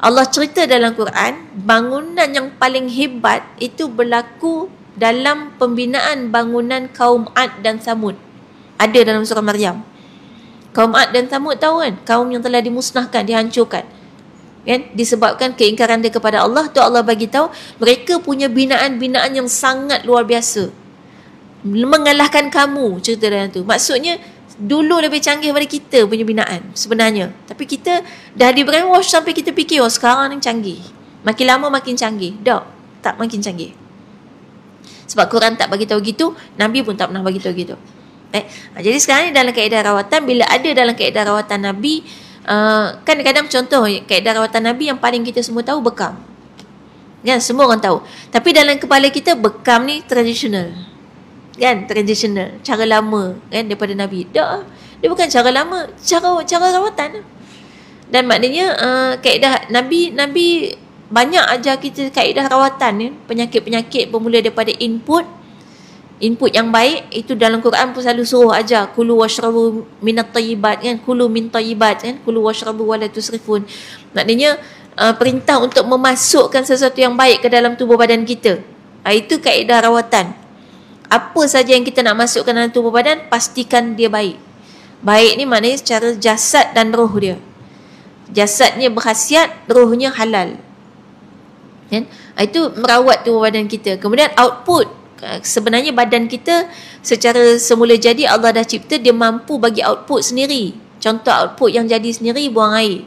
Allah cerita dalam Quran bangunan yang paling hebat itu berlaku dalam pembinaan bangunan kaum Ad dan Samud. Ada dalam surah Maryam. Kaum Ad dan Samud tahu kan, kaum yang telah dimusnahkan, dihancurkan kan, disebabkan keingkaran dia kepada Allah. Tu Allah bagi tahu mereka punya binaan-binaan yang sangat luar biasa, mengalahkan kamu, cerita dalam tu. Maksudnya dulu lebih canggih daripada kita punya binaan sebenarnya, tapi kita dah di brainwash sampai kita fikir sekarang ni canggih, makin lama makin canggih. Tak makin canggih, sebab Quran tak bagi tahu gitu, Nabi pun tak pernah bagi tahu gitu. Jadi sekarang ni dalam kaedah rawatan, bila ada dalam kaedah rawatan Nabi, kan kadang-kadang contoh kaedah rawatan Nabi yang paling kita semua tahu bekam kan, semua orang tahu, tapi dalam kepala kita bekam ni tradisional kan, tradisional, cara lama kan daripada Nabi. Dia bukan cara lama, cara rawatan. Dan maknanya kaedah Nabi banyak ajar kita kaedah rawatan ni. Penyakit-penyakit bermula daripada input yang baik, itu dalam Quran pun selalu suruh ajar kulu washrabu minat tayyibat kan, kulu min tayyibat kan, kulu washrabu wala tusrifun. Maknanya perintah untuk memasukkan sesuatu yang baik ke dalam tubuh badan kita. Itu kaedah rawatan. Apa saja yang kita nak masukkan dalam tubuh badan, pastikan dia baik. Baik ni maknanya secara jasad dan roh dia. Jasadnya berkhasiat, rohnya halal kan? Itu merawat tubuh badan kita. Kemudian output, sebenarnya badan kita secara semula jadi Allah dah cipta, dia mampu bagi output sendiri. Contoh output yang jadi sendiri, buang air.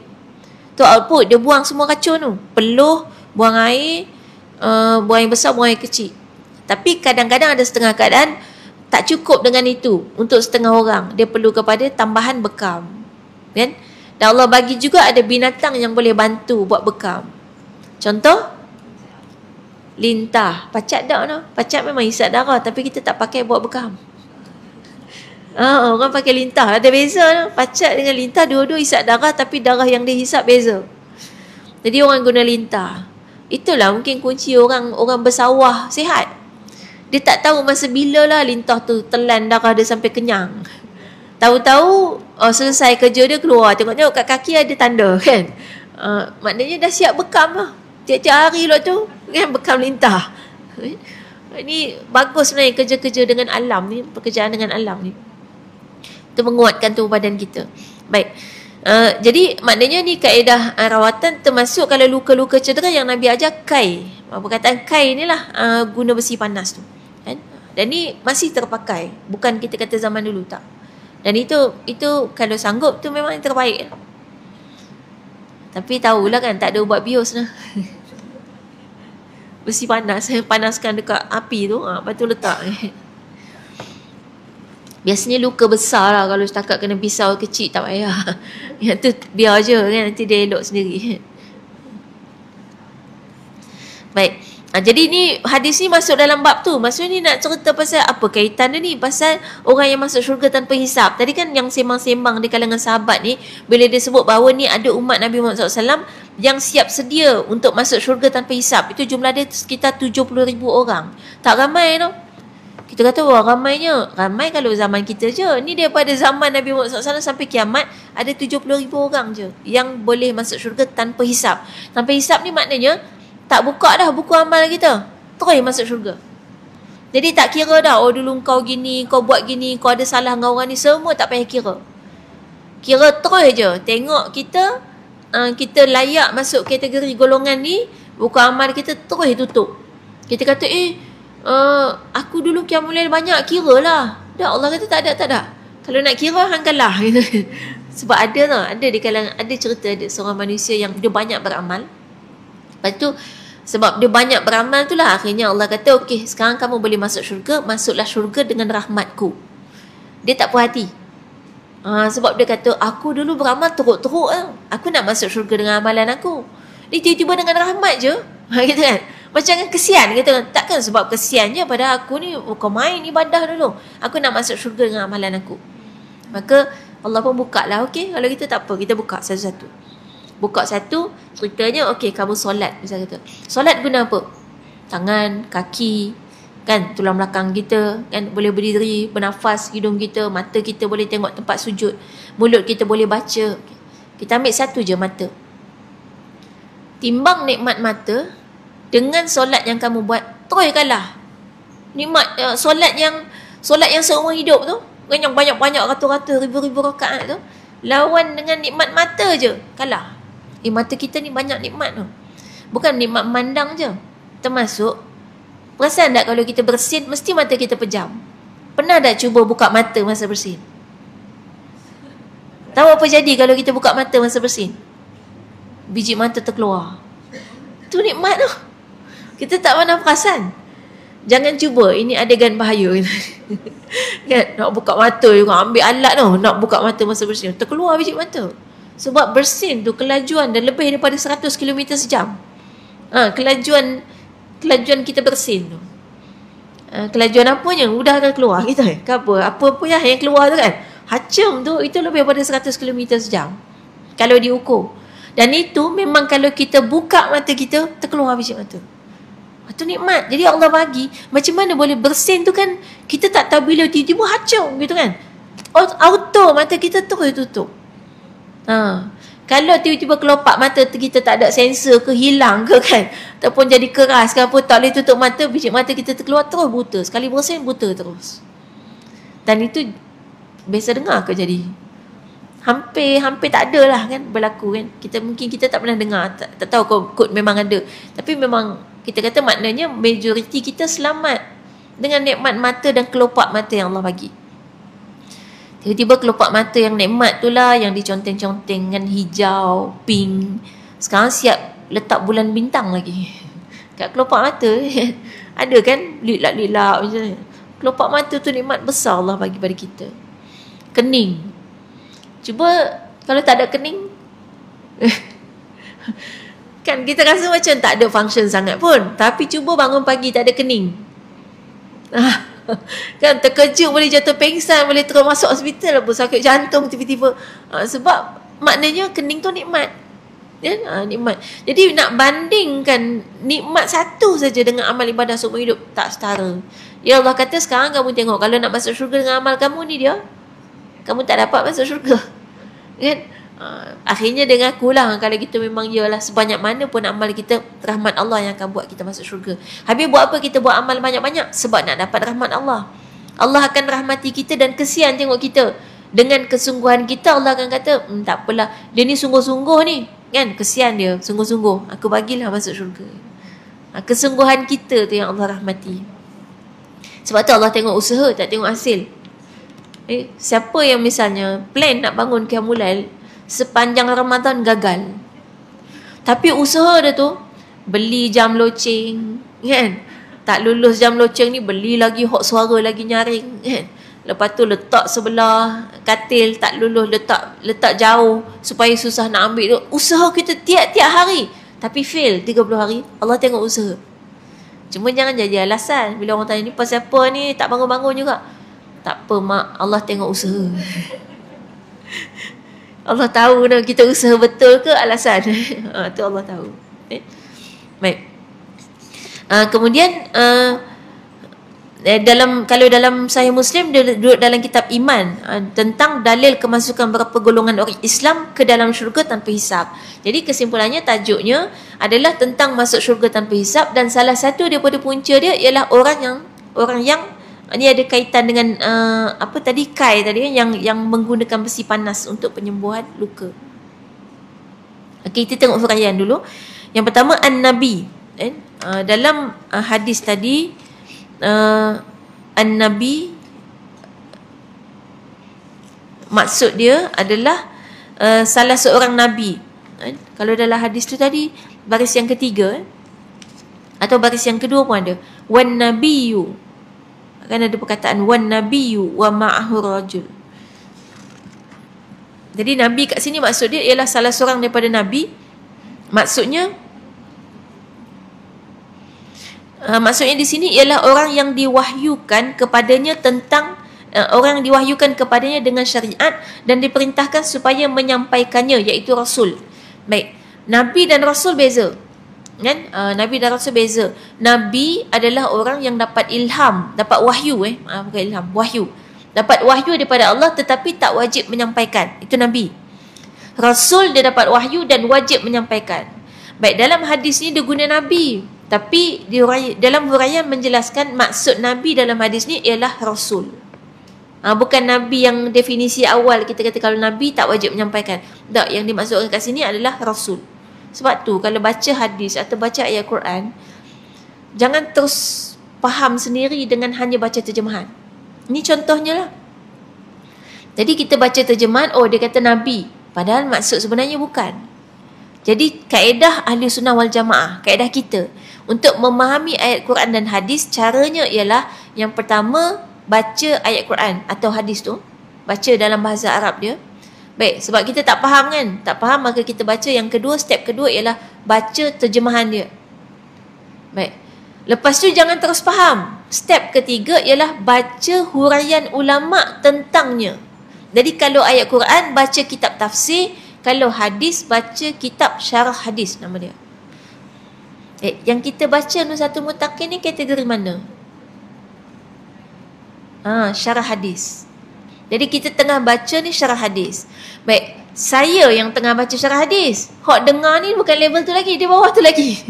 Tu output, dia buang semua racun tu. Peluh, buang air, buang air besar, buang air kecil. Tapi kadang-kadang ada setengah keadaan tak cukup dengan itu untuk setengah orang. Dia perlu kepada tambahan bekam kan? Dan Allah bagi juga ada binatang yang boleh bantu buat bekam. Contoh lintah. Pacat tak no? Pacat memang hisap darah, tapi kita tak pakai buat bekam. Orang pakai lintah, ada beza no? Pacat dengan lintah dua-dua hisap darah, tapi darah yang dia hisap beza. Jadi orang guna lintah. Itulah mungkin kunci orang bersawah sihat. Dia tak tahu masa bila lah lintah tu telan darah dia sampai kenyang. Tahu-tahu selesai kerja dia keluar, tengok-tengok kat kaki ada tanda kan. Maknanya dah siap bekam lah. Tiap-tiap hari lah tu kan, bekam lintah. Ini bagus sebenarnya kerja-kerja dengan alam ni, pekerjaan dengan alam ni. Itu menguatkan tubuh badan kita. Baik. Jadi maknanya ni kaedah rawatan, termasuk kalau luka-luka cedera yang Nabi ajar kai. Perkataan kai ni lah guna besi panas tu kan? Dan ni masih terpakai, bukan kita kata zaman dulu, tak. Dan itu kalau sanggup tu memang yang terbaik. Tapi tahulah kan, tak ada ubat bios lah. Besi panas, panaskan dekat api tu, lepas tu letak. Biasanya luka besar lah, kalau setakat kena pisau kecil tak payah. Yang tu biar je kan, nanti dia elok sendiri. Baik. Jadi ni hadis ni masuk dalam bab tu. Maksudnya ni nak cerita pasal apa kaitan dia ni? Pasal orang yang masuk syurga tanpa hisap. Tadi kan yang sembang-sembang di kalangan sahabat ni, bila dia sebut bahawa ni ada umat Nabi Muhammad SAW yang siap sedia untuk masuk syurga tanpa hisap. Itu jumlah dia sekitar 70,000 orang. Tak ramai no? Kita kata wah ramainya. Ramai kalau zaman kita je. Ni daripada zaman Nabi Muhammad SAW sampai kiamat ada 70,000 orang je yang boleh masuk syurga tanpa hisap. Tanpa hisap ni maknanya tak buka dah buku amal kita, terus masuk syurga. Jadi tak kira dah, dulu kau gini, kau buat gini, kau ada salah dengan orang ni, semua tak payah kira. Kira terus je. Tengok kita layak masuk kategori golongan ni, buku amal kita terus tutup. Kita kata aku dulu qiyamul lail banyak, kira lah. Dah Allah kata tak ada. Kalau nak kira hang kalah. Sebab ada di kalangan, ada cerita ada seorang manusia yang dia banyak beramal. Lepas tu sebab dia banyak beramal tu lah, akhirnya Allah kata okey, sekarang kamu boleh masuk syurga. Masuklah syurga dengan rahmatku. Dia tak puas hati. Sebab dia kata aku dulu beramal teruk-teruk lah. Aku nak masuk syurga dengan amalan aku. Dia tiba-tiba dengan rahmat je. Gitu kan. Macam kesian kata. Takkan sebab kesiannya pada aku ni, kau main ibadah dulu. Aku nak masuk syurga dengan amalan aku. Maka Allah pun buka lah. Okey, kalau kita tak apa, kita buka satu-satu. Buka satu, ceritanya okey kamu solat misal kata. Solat guna apa? Tangan, kaki, kan, tulang belakang kita kan boleh berdiri, bernafas, hidung kita, mata kita boleh tengok tempat sujud, mulut kita boleh baca. Kita ambil satu je mata. Timbang nikmat mata dengan solat yang kamu buat, terus kalah. Nikmat solat yang seumur hidup tu, kan yang banyak-banyak ratus-ratus ribu-ribu rakaat tu, lawan dengan nikmat mata je kalah. Mata kita ni banyak nikmat tu. Bukan nikmat memandang je. Termasuk, perasan tak kalau kita bersin, mesti mata kita pejam. Pernah tak cuba buka mata masa bersin? Tahu apa jadi kalau kita buka mata masa bersin? Biji mata terkeluar. Itu nikmat tu. Kita tak pernah perasan. Jangan cuba, ini adegan bahaya. Kan, nak buka mata juga, ambil alat tu, nak buka mata masa bersin, terkeluar biji mata. Sebab bersin tu kelajuan dah lebih daripada 100 km sejam. Kelajuan kita bersin tu. Kelajuan apanya? Udah akan keluar kita. Apa yang keluar tu kan? Hacam tu, itu lebih daripada 100 km sejam. Kalau diukur. Dan itu memang kalau kita buka mata kita, terkeluar biji mata. Itu nikmat. Jadi Allah bagi, macam mana boleh bersin tu kan, kita tak tahu bila tiba-tiba hacam gitu kan. Auto mata kita terus tutup. Kalau tiba-tiba kelopak mata kita tak ada sensor ke, hilang ke kan, ataupun jadi keras ke apa, tak boleh tutup mata, biji mata kita terkeluar, terus buta. Sekali bersin, buta terus. Dan itu biasa dengar ke jadi? Hampir tak ada lah kan berlaku kan. Mungkin kita tak pernah dengar, tak tahu kod memang ada. Tapi memang kita kata maknanya majoriti kita selamat dengan nikmat mata dan kelopak mata yang Allah bagi. Tiba-tiba kelopak mata yang nikmat tu lah yang diconteng-conteng dengan hijau, pink. Sekarang siap letak bulan bintang lagi kat kelopak mata. Ada kan lilak-lilak macam. Kelopak mata tu nikmat besar Allah bagi pada kita. Kening. Cuba kalau tak ada kening kan kita rasa macam tak ada function sangat pun. Tapi cuba bangun pagi tak ada kening. Kan terkejut, boleh jatuh pengsan, boleh terus masuk hospital apa, sakit jantung tiba-tiba. Sebab maknanya kening tu nikmat. Nikmat. Jadi nak bandingkan nikmat satu saja dengan amal ibadah seumur hidup, tak setara. Ya Allah kata sekarang kamu tengok, kalau nak masuk syurga dengan amal kamu ni dia, kamu tak dapat masuk syurga. Kan? Akhirnya dengan akulah, kalau kita memang ialah sebanyak mana pun amal kita, rahmat Allah yang akan buat kita masuk syurga. Habis buat apa kita buat amal banyak-banyak? Sebab nak dapat rahmat Allah. Allah akan rahmati kita dan kesian tengok kita. Dengan kesungguhan kita, Allah akan kata, tak apalah, dia ni sungguh-sungguh ni. Kan? Kesian dia, sungguh-sungguh. Aku bagilah masuk syurga. Kesungguhan kita tu yang Allah rahmati. Sebab tu Allah tengok usaha, tak tengok hasil. Siapa yang misalnya plan nak bangun Qiyamul Lail sepanjang Ramadan gagal, tapi usaha dia tu beli jam loceng kan, tak lulus jam loceng ni beli lagi hot suara lagi nyaring kan, lepas tu letak sebelah katil, tak lulus letak jauh supaya susah nak ambil tu. Usaha kita tiap-tiap hari tapi fail 30 hari. Allah tengok usaha. Cuma jangan jadi alasan bila orang tanya ni pasal apa ni tak bangun-bangun juga. Tak apa mak, Allah tengok usaha. Allah tahu dah kita usaha betul ke alasan. Tu Allah tahu. Baik. Kemudian kalau dalam Sahih Muslim dia duduk dalam kitab iman tentang dalil kemasukan beberapa golongan orang Islam ke dalam syurga tanpa hisab. Jadi kesimpulannya tajuknya adalah tentang masuk syurga tanpa hisab, dan salah satu daripada punca dia ialah orang yang ini ada kaitan dengan apa tadi, kai tadi yang menggunakan besi panas untuk penyembuhan luka. Okey, kita tengok huraian dulu. Yang pertama an-nabi. Dalam hadis tadi an-nabi maksud dia adalah salah seorang nabi. Kalau dalam hadis tu tadi baris yang ketiga atau baris yang kedua pun ada wan nabiyyu. Kan ada perkataan wan nabiyyu wa ma'ahu rajul. Jadi nabi kat sini maksud dia ialah salah seorang daripada nabi. Maksudnya di sini ialah orang yang diwahyukan kepadanya tentang orang yang diwahyukan kepadanya dengan syariat dan diperintahkan supaya menyampaikannya, iaitu rasul. Baik, Nabi dan Rasul beza. Kan? Nabi dan Rasul beza. Nabi adalah orang yang dapat ilham, dapat wahyu bukan ilham, wahyu. Dapat wahyu daripada Allah tetapi tak wajib menyampaikan. Itu Nabi. Rasul dia dapat wahyu dan wajib menyampaikan. Baik, dalam hadis ni dia guna Nabi, tapi dalam huraian menjelaskan maksud Nabi dalam hadis ni ialah Rasul. Bukan Nabi yang definisi awal kita kata kalau Nabi tak wajib menyampaikan. Tak, yang dimaksudkan kat sini adalah Rasul. Sebab tu kalau baca hadis atau baca ayat Quran, jangan terus faham sendiri dengan hanya baca terjemahan. Ini contohnya lah. Jadi kita baca terjemahan, oh dia kata Nabi, padahal maksud sebenarnya bukan. Jadi kaedah ahli sunnah wal jamaah, kaedah kita untuk memahami ayat Quran dan hadis, caranya ialah yang pertama baca ayat Quran atau hadis tu, baca dalam bahasa Arab dia. Baik, sebab kita tak faham kan, tak faham maka kita baca. Yang kedua, step kedua ialah baca terjemahan dia. Baik, lepas tu jangan terus faham. Step ketiga ialah baca huraian ulama tentangnya. Jadi kalau ayat Quran, baca kitab tafsir. Kalau hadis, baca kitab syarah hadis, nama dia. Yang kita baca Nuzhatul Muttaqin ni kategori mana? Syarah hadis. Jadi kita tengah baca ni syarah hadis. Baik, saya yang tengah baca syarah hadis. Hak dengar ni bukan level tu lagi, di bawah tu lagi.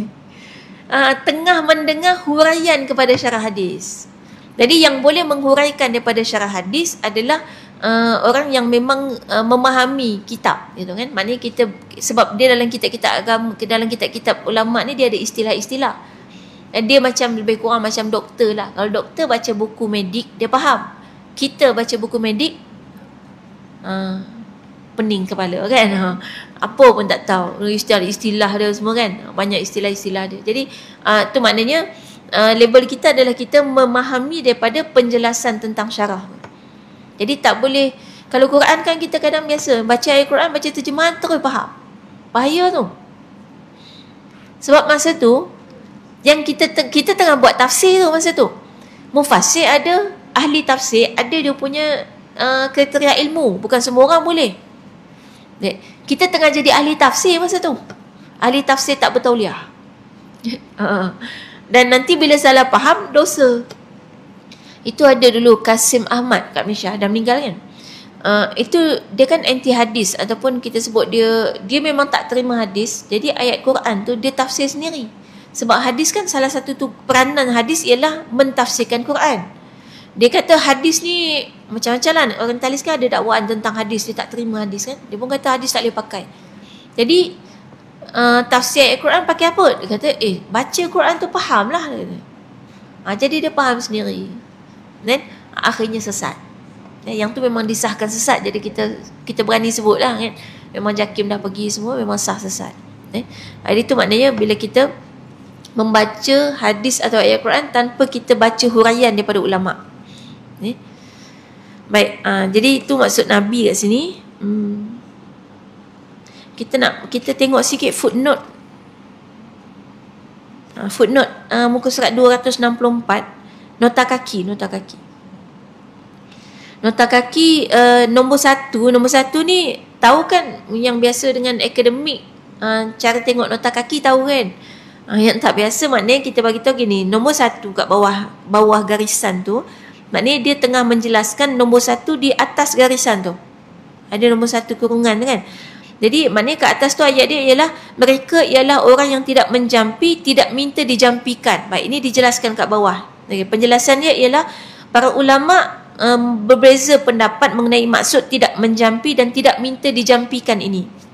Tengah mendengar huraian kepada syarah hadis. Jadi yang boleh menghuraikan daripada syarah hadis adalah orang yang memang memahami kitab, gitu kan. Maknanya kita, sebab dia dalam kitab-kitab agama, dalam kitab-kitab ulama ni dia ada istilah-istilah. Dia macam lebih kurang macam doktor lah. Kalau doktor baca buku medik, dia faham. Kita baca buku medik, pening kepala kan. Apa pun tak tahu, istilah dia semua kan. Banyak istilah-istilah dia. Jadi tu maknanya label kita adalah kita memahami daripada penjelasan tentang syarah. Jadi tak boleh, kalau Quran kan kita kadang biasa baca ayat Quran, baca terjemahan terus faham. Bahaya tu. Sebab masa tu yang kita tengah buat tafsir tu, masa tu mufassir ada, ahli tafsir ada dia punya kriteria ilmu. Bukan semua orang boleh. Kita tengah jadi ahli tafsir masa tu. Ahli tafsir tak bertauliah. Dan nanti bila salah faham, dosa. Itu ada dulu Kasim Ahmad kat Malaysia, dah meninggal kan. Itu dia kan anti hadis, ataupun kita sebut dia memang tak terima hadis. Jadi ayat Quran tu dia tafsir sendiri. Sebab hadis kan salah satu tu peranan hadis ialah mentafsirkan Quran. Dia kata hadis ni macam-macam lah. Orientalis kan ada dakwaan tentang hadis, dia tak terima hadis kan. Dia pun kata hadis tak boleh pakai. Jadi tafsir ayat Quran pakai apa? Dia kata baca Quran tu faham lah. Jadi dia faham sendiri. Dan akhirnya sesat. Yang tu memang disahkan sesat. Jadi kita berani sebut lah kan. Memang JAKIM dah pergi semua, memang sah sesat. Jadi tu maknanya bila kita membaca hadis atau ayat Quran tanpa kita baca huraian daripada ulama. Baik, jadi itu maksud Nabi kat sini. Kita tengok sikit footnote. Footnote muka surat 264, nota kaki. Nota kaki nombor satu ni tahu kan, yang biasa dengan akademik cara tengok nota kaki tahu kan. Yang tak biasa maknanya kita bagi tahu gini, nombor satu kat bawah garisan tu, maknanya dia tengah menjelaskan nombor satu di atas garisan tu. Ada nombor satu kurungan kan. Jadi maknanya kat atas tu ayat dia ialah mereka ialah orang yang tidak menjampi, tidak minta dijampikan. Baik, ini dijelaskan kat bawah. Penjelasannya ialah para ulama berbeza pendapat mengenai maksud tidak menjampi dan tidak minta dijampikan ini.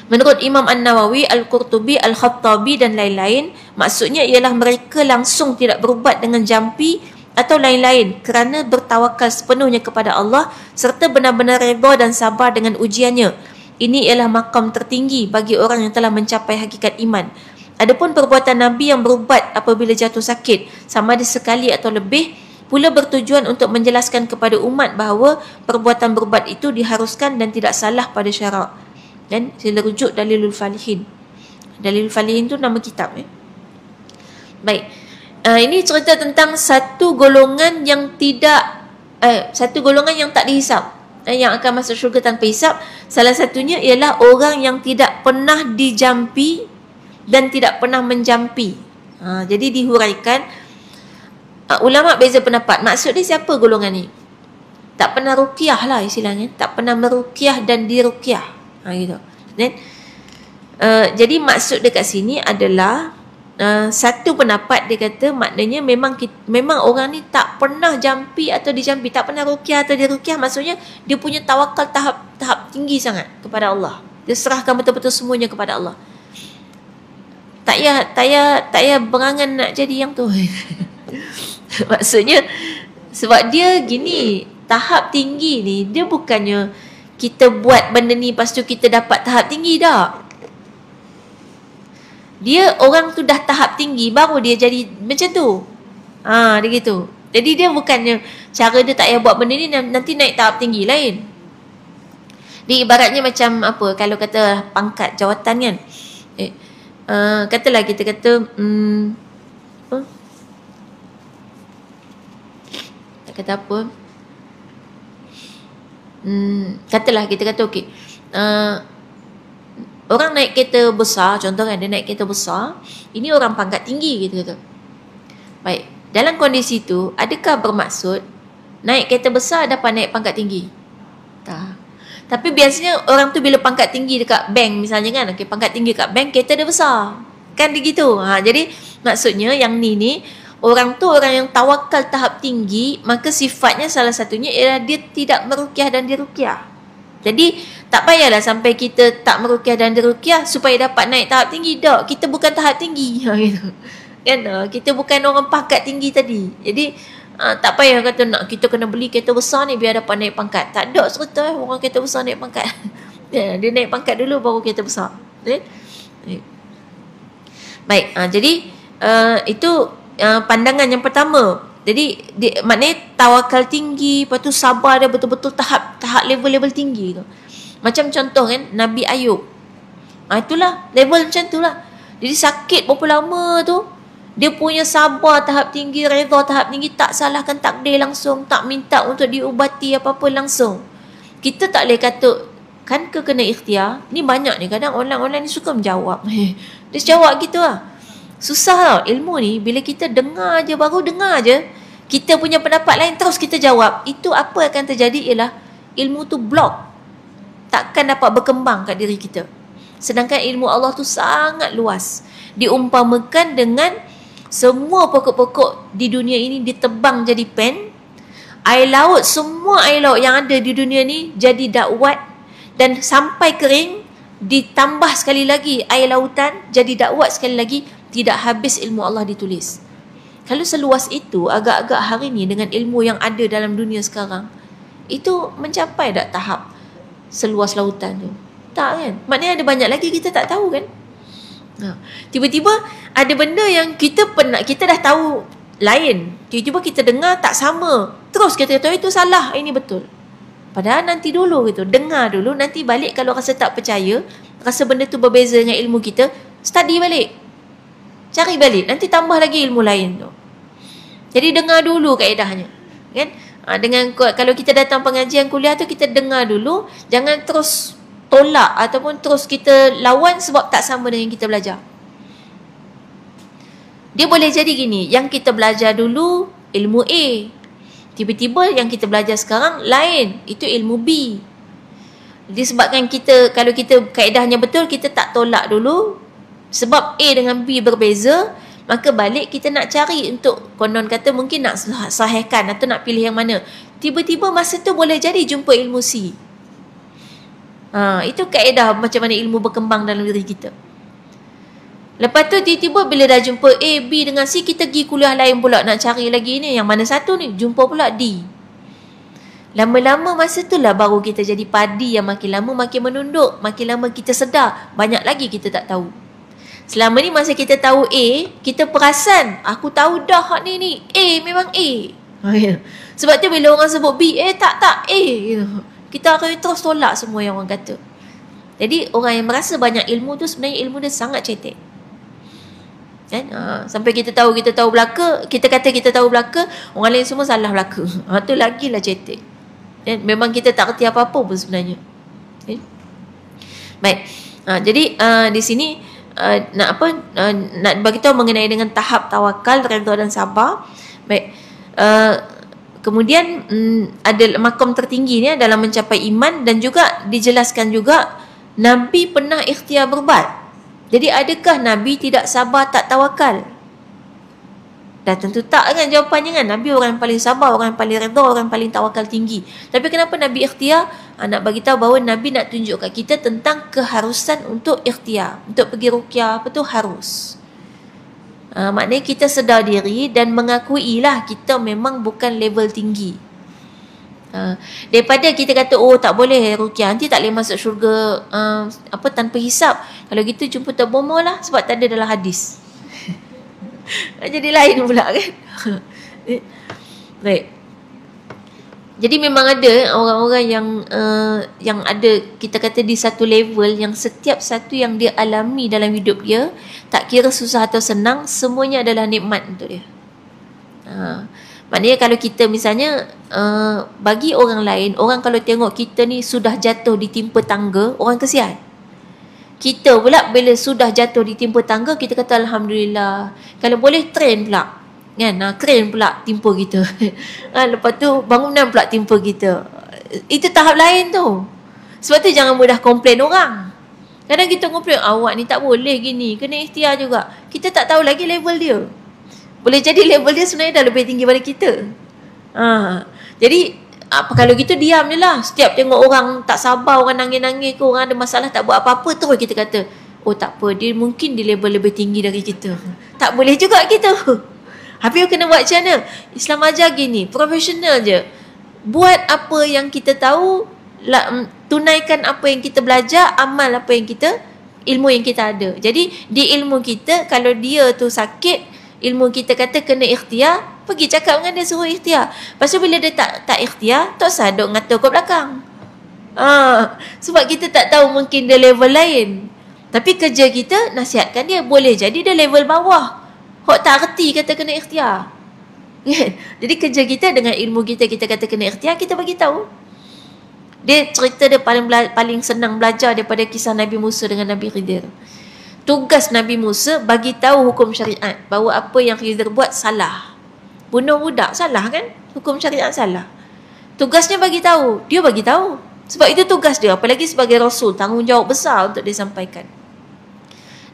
Menurut Imam An-Nawawi, Al-Qurtubi, Al-Khattabi dan lain-lain, maksudnya ialah mereka langsung tidak berubat dengan jampi atau lain-lain kerana bertawakal sepenuhnya kepada Allah serta benar-benar redha dan sabar dengan ujiannya. Ini ialah makam tertinggi bagi orang yang telah mencapai hakikat iman. Adapun perbuatan Nabi yang berubat apabila jatuh sakit, sama ada sekali atau lebih, pula bertujuan untuk menjelaskan kepada umat bahawa perbuatan berubat itu diharuskan dan tidak salah pada syarak. Dan sila rujuk Dalilul Falihin. Dalilul Falihin tu nama kitab. Baik, ini cerita tentang satu golongan yang tak dihisap. yang akan masuk syurga tanpa hisap. Salah satunya ialah orang yang tidak pernah dijampi dan tidak pernah menjampi. Jadi dihuraikan, ulama beza pendapat. Maksud dia siapa golongan ni? Tak pernah ruqyah lah istilahnya, tak pernah meruqyah dan diruqyah. Gitu. Then, jadi maksud dekat sini adalah satu pendapat dia kata maknanya memang orang ni tak pernah jampi atau dijampi, tak pernah ruqyah atau diruqyah. Maksudnya dia punya tawakal tahap tinggi sangat kepada Allah. Dia serahkan betul-betul semuanya kepada Allah. Tak payah berangan nak jadi yang tu. Maksudnya sebab dia gini, tahap tinggi ni dia bukannya kita buat benda ni lepas tu kita dapat tahap tinggi dah. Dia orang tu dah tahap tinggi baru dia jadi macam tu. Dia gitu. Jadi dia bukannya cara dia tak payah buat benda ni nanti naik tahap tinggi lain. Dia ibaratnya macam apa, kalau kata pangkat jawatan kan. Katalah kita kata kata apa? Katalah kita kata okey. Orang naik kereta besar, contoh kan dia naik kereta besar, ini orang pangkat tinggi kita kata. Baik, dalam kondisi tu adakah bermaksud naik kereta besar dapat naik pangkat tinggi? Tak. Tapi biasanya orang tu bila pangkat tinggi dekat bank misalnya kan, okey pangkat tinggi dekat bank, kereta dia besar. Kan dia gitu. Jadi maksudnya yang ni orang tu orang yang tawakal tahap tinggi, maka sifatnya salah satunya ialah dia tidak meruqyah dan diruqyah. Jadi tak payahlah sampai kita tak meruqyah dan diruqyah supaya dapat naik tahap tinggi. Tak, kita bukan tahap tinggi. Gitu. Kan? Kita bukan orang pangkat tinggi tadi. Jadi tak payah kata nak kita kena beli kereta besar ni biar dapat naik pangkat. Tak ada serta orang kereta besar naik pangkat. Dia naik pangkat dulu baru kereta besar. Baik, jadi itu pandangan yang pertama. Jadi maknanya tawakal tinggi, lepas tu sabar dia betul-betul tahap level-level tinggi tu. Macam contoh kan Nabi Ayub. Itulah level macam tu lah. Jadi sakit berapa lama tu, dia punya sabar tahap tinggi, redha tahap tinggi, tak salahkan takdir langsung, tak minta untuk diubati apa-apa langsung. Kita tak boleh kata kan kena ikhtiar. Ni banyak ni kadang online ni suka menjawab. Dia jawab gitu lah. Susah tau ilmu ni. Bila kita dengar je, baru dengar je, kita punya pendapat lain terus kita jawab. Itu apa akan terjadi ialah ilmu tu block, takkan dapat berkembang kat diri kita. Sedangkan ilmu Allah tu sangat luas. Diumpamakan dengan semua pokok-pokok di dunia ini ditebang jadi pen, air laut, semua air laut yang ada di dunia ni jadi dakwat, dan sampai kering ditambah sekali lagi air lautan jadi dakwat sekali lagi. Tidak habis ilmu Allah ditulis. Kalau seluas itu agak-agak hari ni dengan ilmu yang ada dalam dunia sekarang, itu mencapai tak tahap seluas lautan tu? Tak kan? Maknanya ada banyak lagi kita tak tahu kan? Tiba-tiba ada benda yang kita dah tahu lain, tiba-tiba kita dengar tak sama, terus kita kata itu salah, ini betul. Padahal nanti dulu gitu, dengar dulu, nanti balik kalau rasa tak percaya, rasa benda tu berbeza dengan ilmu kita, study balik, cari balik, nanti tambah lagi ilmu lain tu. Jadi dengar dulu kaedahnya, kan? Dengan kalau kita datang pengajian kuliah tu, kita dengar dulu, jangan terus tolak ataupun terus kita lawan sebab tak sama dengan yang kita belajar. Dia boleh jadi gini, yang kita belajar dulu ilmu A, tiba-tiba yang kita belajar sekarang lain, itu ilmu B. Disebabkan kita, kalau kita kaedahnya betul, kita tak tolak dulu. Sebab A dengan B berbeza, maka balik kita nak cari untuk konon kata mungkin nak sahihkan atau nak pilih yang mana. Tiba-tiba masa tu boleh jadi jumpa ilmu C. Itu kaedah macam mana ilmu berkembang dalam diri kita. Lepas tu tiba-tiba bila dah jumpa A, B dengan C, kita pergi kuliah lain pula nak cari lagi ni. Yang mana satu ni, jumpa pula D. Lama-lama masa tu lah baru kita jadi padi yang makin lama makin menunduk. Makin lama kita sedar, banyak lagi kita tak tahu. Selama ni masa kita tahu A, kita perasan, aku tahu dah hak ni A, memang A. Sebab tu bila orang sebut B, tak A. Kita akan terus tolak semua yang orang kata. Jadi orang yang merasa banyak ilmu tu sebenarnya ilmu dia sangat cetek. Kan? Sampai kita tahu belaka, kita kata kita tahu belaka, orang lain semua salah belaka. Tu lagilah cetek. Memang kita tak reti apa-apa pun sebenarnya. Baik. Jadi di sini nak bagi tahu mengenai dengan tahap tawakal, redha dan sabar. Baik. Kemudian ada makam tertinggi ni dalam mencapai iman, dan juga dijelaskan juga Nabi pernah ikhtiar berbat. Jadi adakah Nabi tidak sabar, tak tawakal? Dah tentu tak kan jawapannya kan. Nabi orang yang paling sabar, orang yang paling redha, orang yang paling tawakal tinggi. Tapi kenapa Nabi ikhtiar? Nak bagi tahu bahawa Nabi nak tunjuk kat kita tentang keharusan untuk ikhtiar, untuk pergi ruqyah, apa tu harus. Maknanya kita sedar diri dan mengakui lah kita memang bukan level tinggi. Daripada kita kata tak boleh ruqyah, nanti tak boleh masuk syurga tanpa hisap. Kalau gitu jumpa tak bomoh lah, sebab tak ada dalam hadis. Jadi lain pula kan. Baik. Jadi memang ada orang-orang yang ada, kita kata di satu level yang setiap satu yang dia alami dalam hidup dia, tak kira susah atau senang, semuanya adalah nikmat untuk dia. Maknanya kalau kita misalnya bagi orang lain, orang kalau tengok kita ni sudah jatuh ditimpa tangga, orang kesian. Kita pula bila sudah jatuh ditimpa tangga, kita kata Alhamdulillah. Kalau boleh train pula kan, keren pula timpa kita. Lepas tu bangunan pula timpa kita. Itu tahap lain tu. Sebab tu jangan mudah komplain orang. Kadang kita komplain, awak ni tak boleh gini, kena ikhtiar juga. Kita tak tahu lagi level dia. Boleh jadi level dia sebenarnya dah lebih tinggi daripada kita. Jadi kalau gitu diam je lah. Setiap tengok orang tak sabar, orang nangis-nangis ke, orang ada masalah tak buat apa-apa, terus kita kata, tak apa, dia mungkin di level lebih tinggi dari kita. Tak boleh juga kita. Habis kena buat macam mana? Islam ajar gini, profesional je. Buat apa yang kita tahu, tunaikan apa yang kita belajar, amal apa yang kita, ilmu yang kita ada. Jadi di ilmu kita, kalau dia tu sakit, ilmu kita kata kena ikhtiar, pergi cakap dengan dia suruh ikhtiar. Lepas tu bila dia tak ikhtiar, tak usah duk ngata kat belakang. Sebab kita tak tahu, mungkin dia level lain. Tapi kerja kita nasihatkan dia, boleh jadi dia level bawah. Hok tak reti kata kena ikhtiar. Jadi kerja kita dengan ilmu kita kata kena ikhtiar, kita bagi tahu. Dia cerita dia paling senang belajar daripada kisah Nabi Musa dengan Nabi Khidir. Tugas Nabi Musa bagi tahu hukum syariat, bahawa apa yang Khidir buat salah. Bunuh budak salah kan? Hukum syariat salah. Tugasnya bagi tahu, dia bagi tahu. Sebab itu tugas dia, apalagi sebagai rasul, tanggungjawab besar untuk dia sampaikan.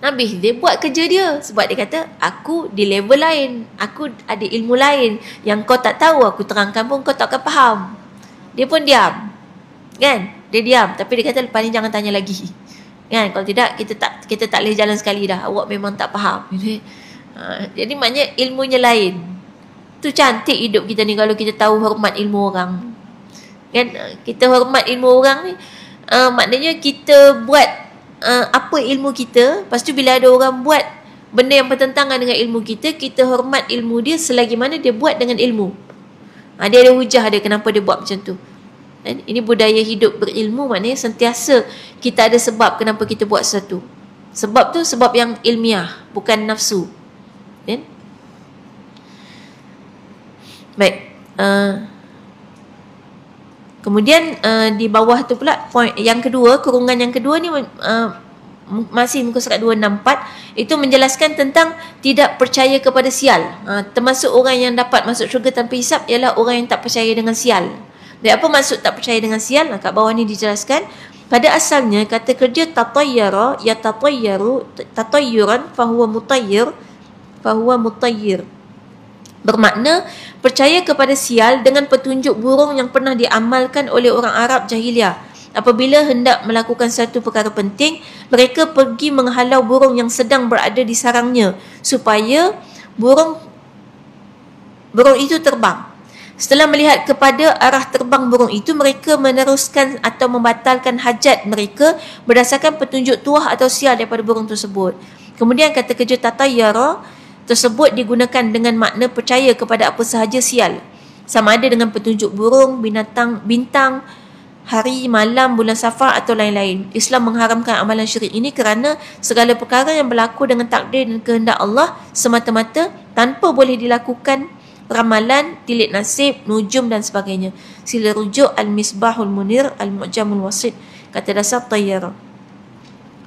Nabi Khidir buat kerja dia, sebab dia kata, aku di level lain, aku ada ilmu lain yang kau tak tahu, aku terangkan pun kau tak akan faham. Dia pun diam, kan? Dia diam, tapi dia kata lepas ni jangan tanya lagi, kan? Kalau tidak kita tak boleh jalan sekali dah, awak memang tak faham. Jadi maknanya ilmunya lain. Tu cantik hidup kita ni kalau kita tahu hormat ilmu orang, kan? Kita hormat ilmu orang ni, maknanya kita buat apa ilmu kita. Lepas tu bila ada orang buat benda yang bertentangan dengan ilmu kita, kita hormat ilmu dia selagi mana dia buat dengan ilmu. Dia ada hujah dia kenapa dia buat macam tu. Dan ini budaya hidup berilmu, maknanya sentiasa kita ada sebab kenapa kita buat sesuatu. Sebab tu sebab yang ilmiah, bukan nafsu. Kan? Baik. Kemudian di bawah tu pula point yang kedua, kurungan yang kedua ni masih muka surat 264, itu menjelaskan tentang tidak percaya kepada sial. Termasuk orang yang dapat masuk syurga tanpa hisap ialah orang yang tak percaya dengan sial. Dan apa maksud tak percaya dengan sial? Kat bawah ni dijelaskan, pada asalnya kata kerja tatayyara yatatayyaru tatayyuran fahuwa mutayyir, bermakna percaya kepada sial dengan petunjuk burung yang pernah diamalkan oleh orang Arab jahiliah. Apabila hendak melakukan satu perkara penting, mereka pergi menghalau burung yang sedang berada di sarangnya supaya burung itu terbang. Setelah melihat kepada arah terbang burung itu, mereka meneruskan atau membatalkan hajat mereka berdasarkan petunjuk tuah atau sial daripada burung tersebut. Kemudian kata kerja tatayyara tersebut digunakan dengan makna percaya kepada apa sahaja sial, sama ada dengan petunjuk burung, bintang, hari, malam, bulan Safar atau lain-lain. Islam mengharamkan amalan syirik ini kerana segala perkara yang berlaku dengan takdir dan kehendak Allah semata-mata tanpa boleh dilakukan ramalan, tilik nasib, nujum dan sebagainya. Sila rujuk Al-Misbahul Munir, Al-Mu'jamul Wasit, kata dasar tayyara.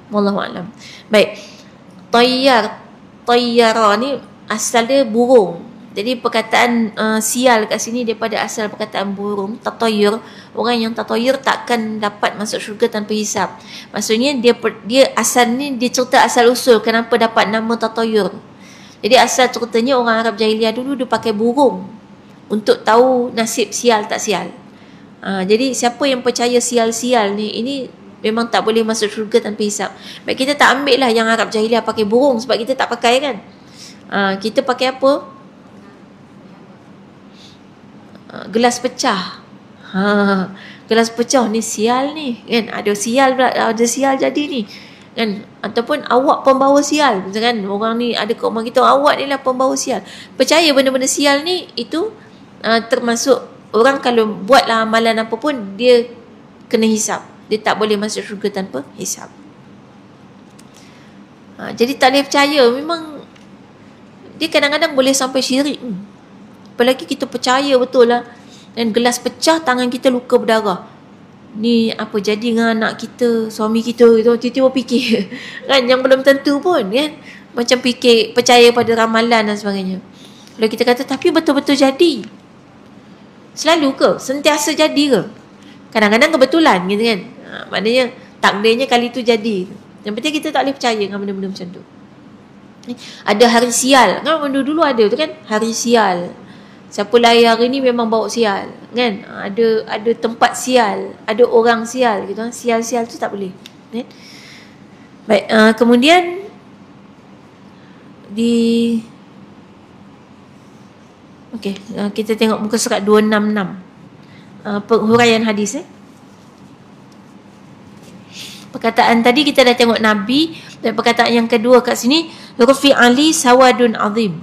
Wallahu a'lam. Baik. Tayyara ni asal dia burung. Jadi perkataan sial kat sini daripada asal perkataan burung, tatayyur. Orang yang tatayyur takkan dapat masuk syurga tanpa hisab. Maksudnya dia asal ni, dia cerita asal usul kenapa dapat nama tatayyur. Jadi asal ceritanya orang Arab jahiliah dulu dia pakai burung untuk tahu nasib sial tak sial. Jadi siapa yang percaya sial-sial ni, ini memang tak boleh masuk syurga tanpa hisab. Baik, kita tak ambil lah yang Arab jahiliah pakai burung sebab kita tak pakai kan. Kita pakai apa? Gelas pecah. Gelas pecah ni sial ni kan, ada sial jadi ni kan. Ataupun awak pembawa sial, misalkan orang ni ada kat rumah kita, awak ni lah pembawa sial. Percaya benda-benda sial ni, itu termasuk orang kalau buatlah amalan apa pun dia kena hisap. Dia tak boleh masuk syurga tanpa hisap. Jadi tak boleh percaya. Memang dia kadang-kadang boleh sampai syirik. Apalagi kita percaya betul lah, dan gelas pecah, tangan kita luka berdarah. Ni apa jadi dengan anak kita, suami kita, tiba-tiba fikir kan, yang belum tentu pun kan. Macam fikir, percaya pada ramalan dan sebagainya. Kalau kita kata, tapi betul-betul jadi. Selalu ke? Sentiasa jadi ke? Kadang-kadang kebetulan gitu kan. Maknanya takdirnya kali tu jadi. Yang penting kita tak boleh percaya dengan benda-benda macam tu. Ada hari sial kan, dulu ada tu kan, hari sial. Siapa lahir hari ni memang bawa sial kan. Ada tempat sial, ada orang sial gitu kan. Sial-sial tu tak boleh kan? Baik, kemudian kita tengok muka surat 266, penghuraian hadis. Perkataan tadi kita dah tengok Nabi, dan perkataan yang kedua kat sini, Rufi Ali sawadun azim,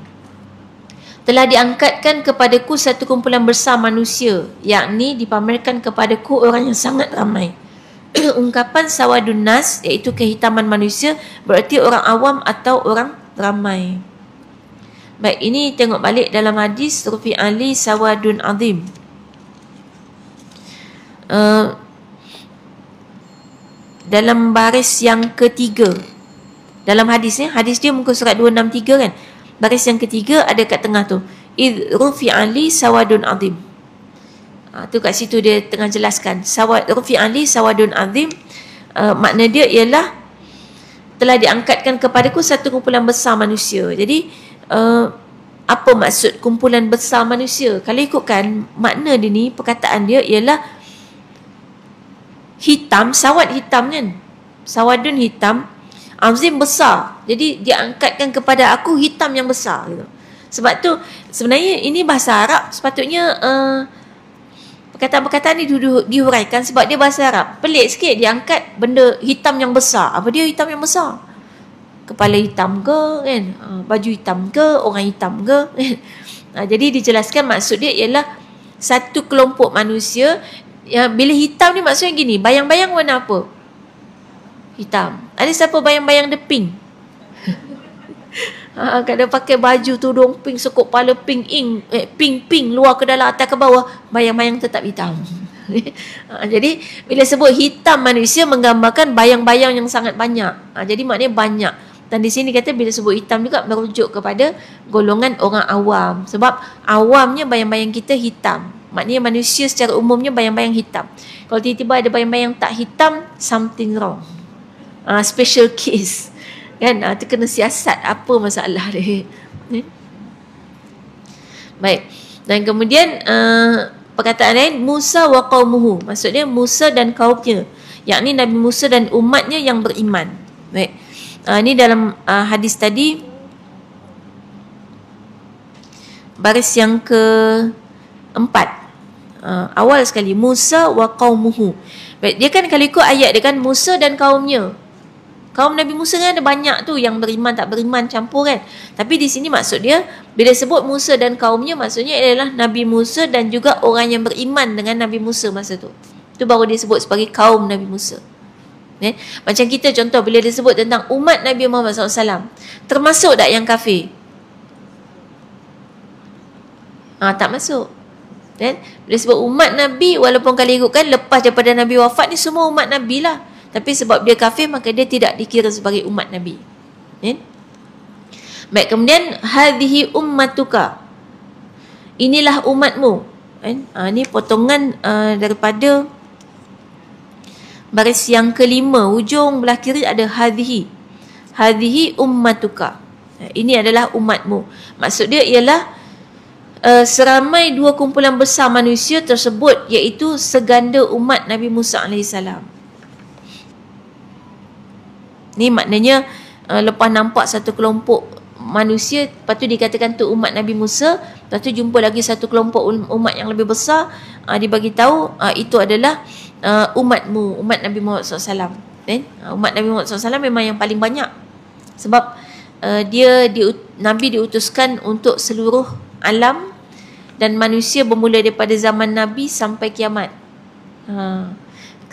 telah diangkatkan kepadaku satu kumpulan besar manusia, yakni dipamerkan kepadaku orang yang sangat ramai. Ungkapan sawadun nas, iaitu kehitaman manusia, berarti orang awam atau orang ramai. Baik, ini tengok balik dalam hadis Rufi Ali sawadun azim. Dalam baris yang ketiga dalam hadis ni, hadis dia muka surat 263 kan. Baris yang ketiga ada kat tengah tu, id rufi ali sawadun azim. Tu kat situ dia tengah jelaskan rufi ali sawadun azim. Makna dia ialah telah diangkatkan kepadaku satu kumpulan besar manusia. Jadi apa maksud kumpulan besar manusia? Kalau ikutkan makna dia ni, perkataan dia ialah hitam, sawad hitam kan, sawadun hitam, azim besar. Jadi dia angkatkan kepada aku hitam yang besar gitu. Sebab tu sebenarnya ini bahasa Arab, sepatutnya perkataan-perkataan ni dihuraikan sebab dia bahasa Arab. Pelik sikit dia angkat benda hitam yang besar. Apa dia hitam yang besar? Kepala hitam ke kan? Baju hitam ke? Orang hitam ke? Jadi dijelaskan maksud dia ialah satu kelompok manusia yang bila hitam ni maksudnya gini, bayang-bayang warna apa? Hitam. Ada siapa bayang-bayang dia pink? Kadang pakai baju tudung pink, sekop kepala pink, pink luar ke dalam, atas ke bawah, bayang-bayang tetap hitam. Jadi bila sebut hitam manusia menggambarkan bayang-bayang yang sangat banyak. Jadi maknanya banyak. Dan di sini kata bila sebut hitam juga merujuk kepada golongan orang awam. Sebab awamnya bayang-bayang kita hitam. Maknanya manusia secara umumnya bayang-bayang hitam. Kalau tiba-tiba ada bayang-bayang tak hitam, something wrong. Special case. Kan? Itu kena siasat apa masalah dia. Baik. Dan kemudian perkataan lain, Musa wa qaumuhu. Maksudnya Musa dan kaumnya. Yakni Nabi Musa dan umatnya yang beriman. Baik. Ini dalam hadis tadi, baris yang keempat. Awal sekali, Musa wa qaumuhu. Baik, dia kan kalau ikut ayat dia kan Musa dan kaumnya. Kaum Nabi Musa kan ada banyak tu yang beriman tak beriman campur kan. Tapi di sini maksud dia bila sebut Musa dan kaumnya, maksudnya adalah Nabi Musa dan juga orang yang beriman dengan Nabi Musa masa tu. Tu baru dia sebut sebagai kaum Nabi Musa. Macam kita contoh bila dia sebut tentang umat Nabi Muhammad SAW, termasuk tak yang kafir? Tak masuk. Kan? Bila sebut umat Nabi, walaupun kalau ikutkan lepas daripada Nabi wafat ni semua umat Nabi lah. Tapi sebab dia kafir maka dia tidak dikira sebagai umat Nabi. Kan? Baik, kemudian hadhihi ummatuka. Inilah umatmu. Kan? Ni potongan daripada baris yang kelima, ujung belah kiri ada hadhihi. Hadhihi ummatuka. Ini adalah umatmu. Maksud dia ialah seramai dua kumpulan besar manusia tersebut, iaitu seganda umat Nabi Musa AS. Ni maknanya lepas nampak satu kelompok manusia, lepas tu dikatakan tu umat Nabi Musa, lepas tu jumpa lagi satu kelompok umat yang lebih besar, dibagi tahu itu adalah umatmu, umat Nabi Muhammad SAW. Umat Nabi Muhammad SAW memang yang paling banyak, sebab Nabi diutuskan untuk seluruh alam dan manusia bermula daripada zaman Nabi sampai kiamat.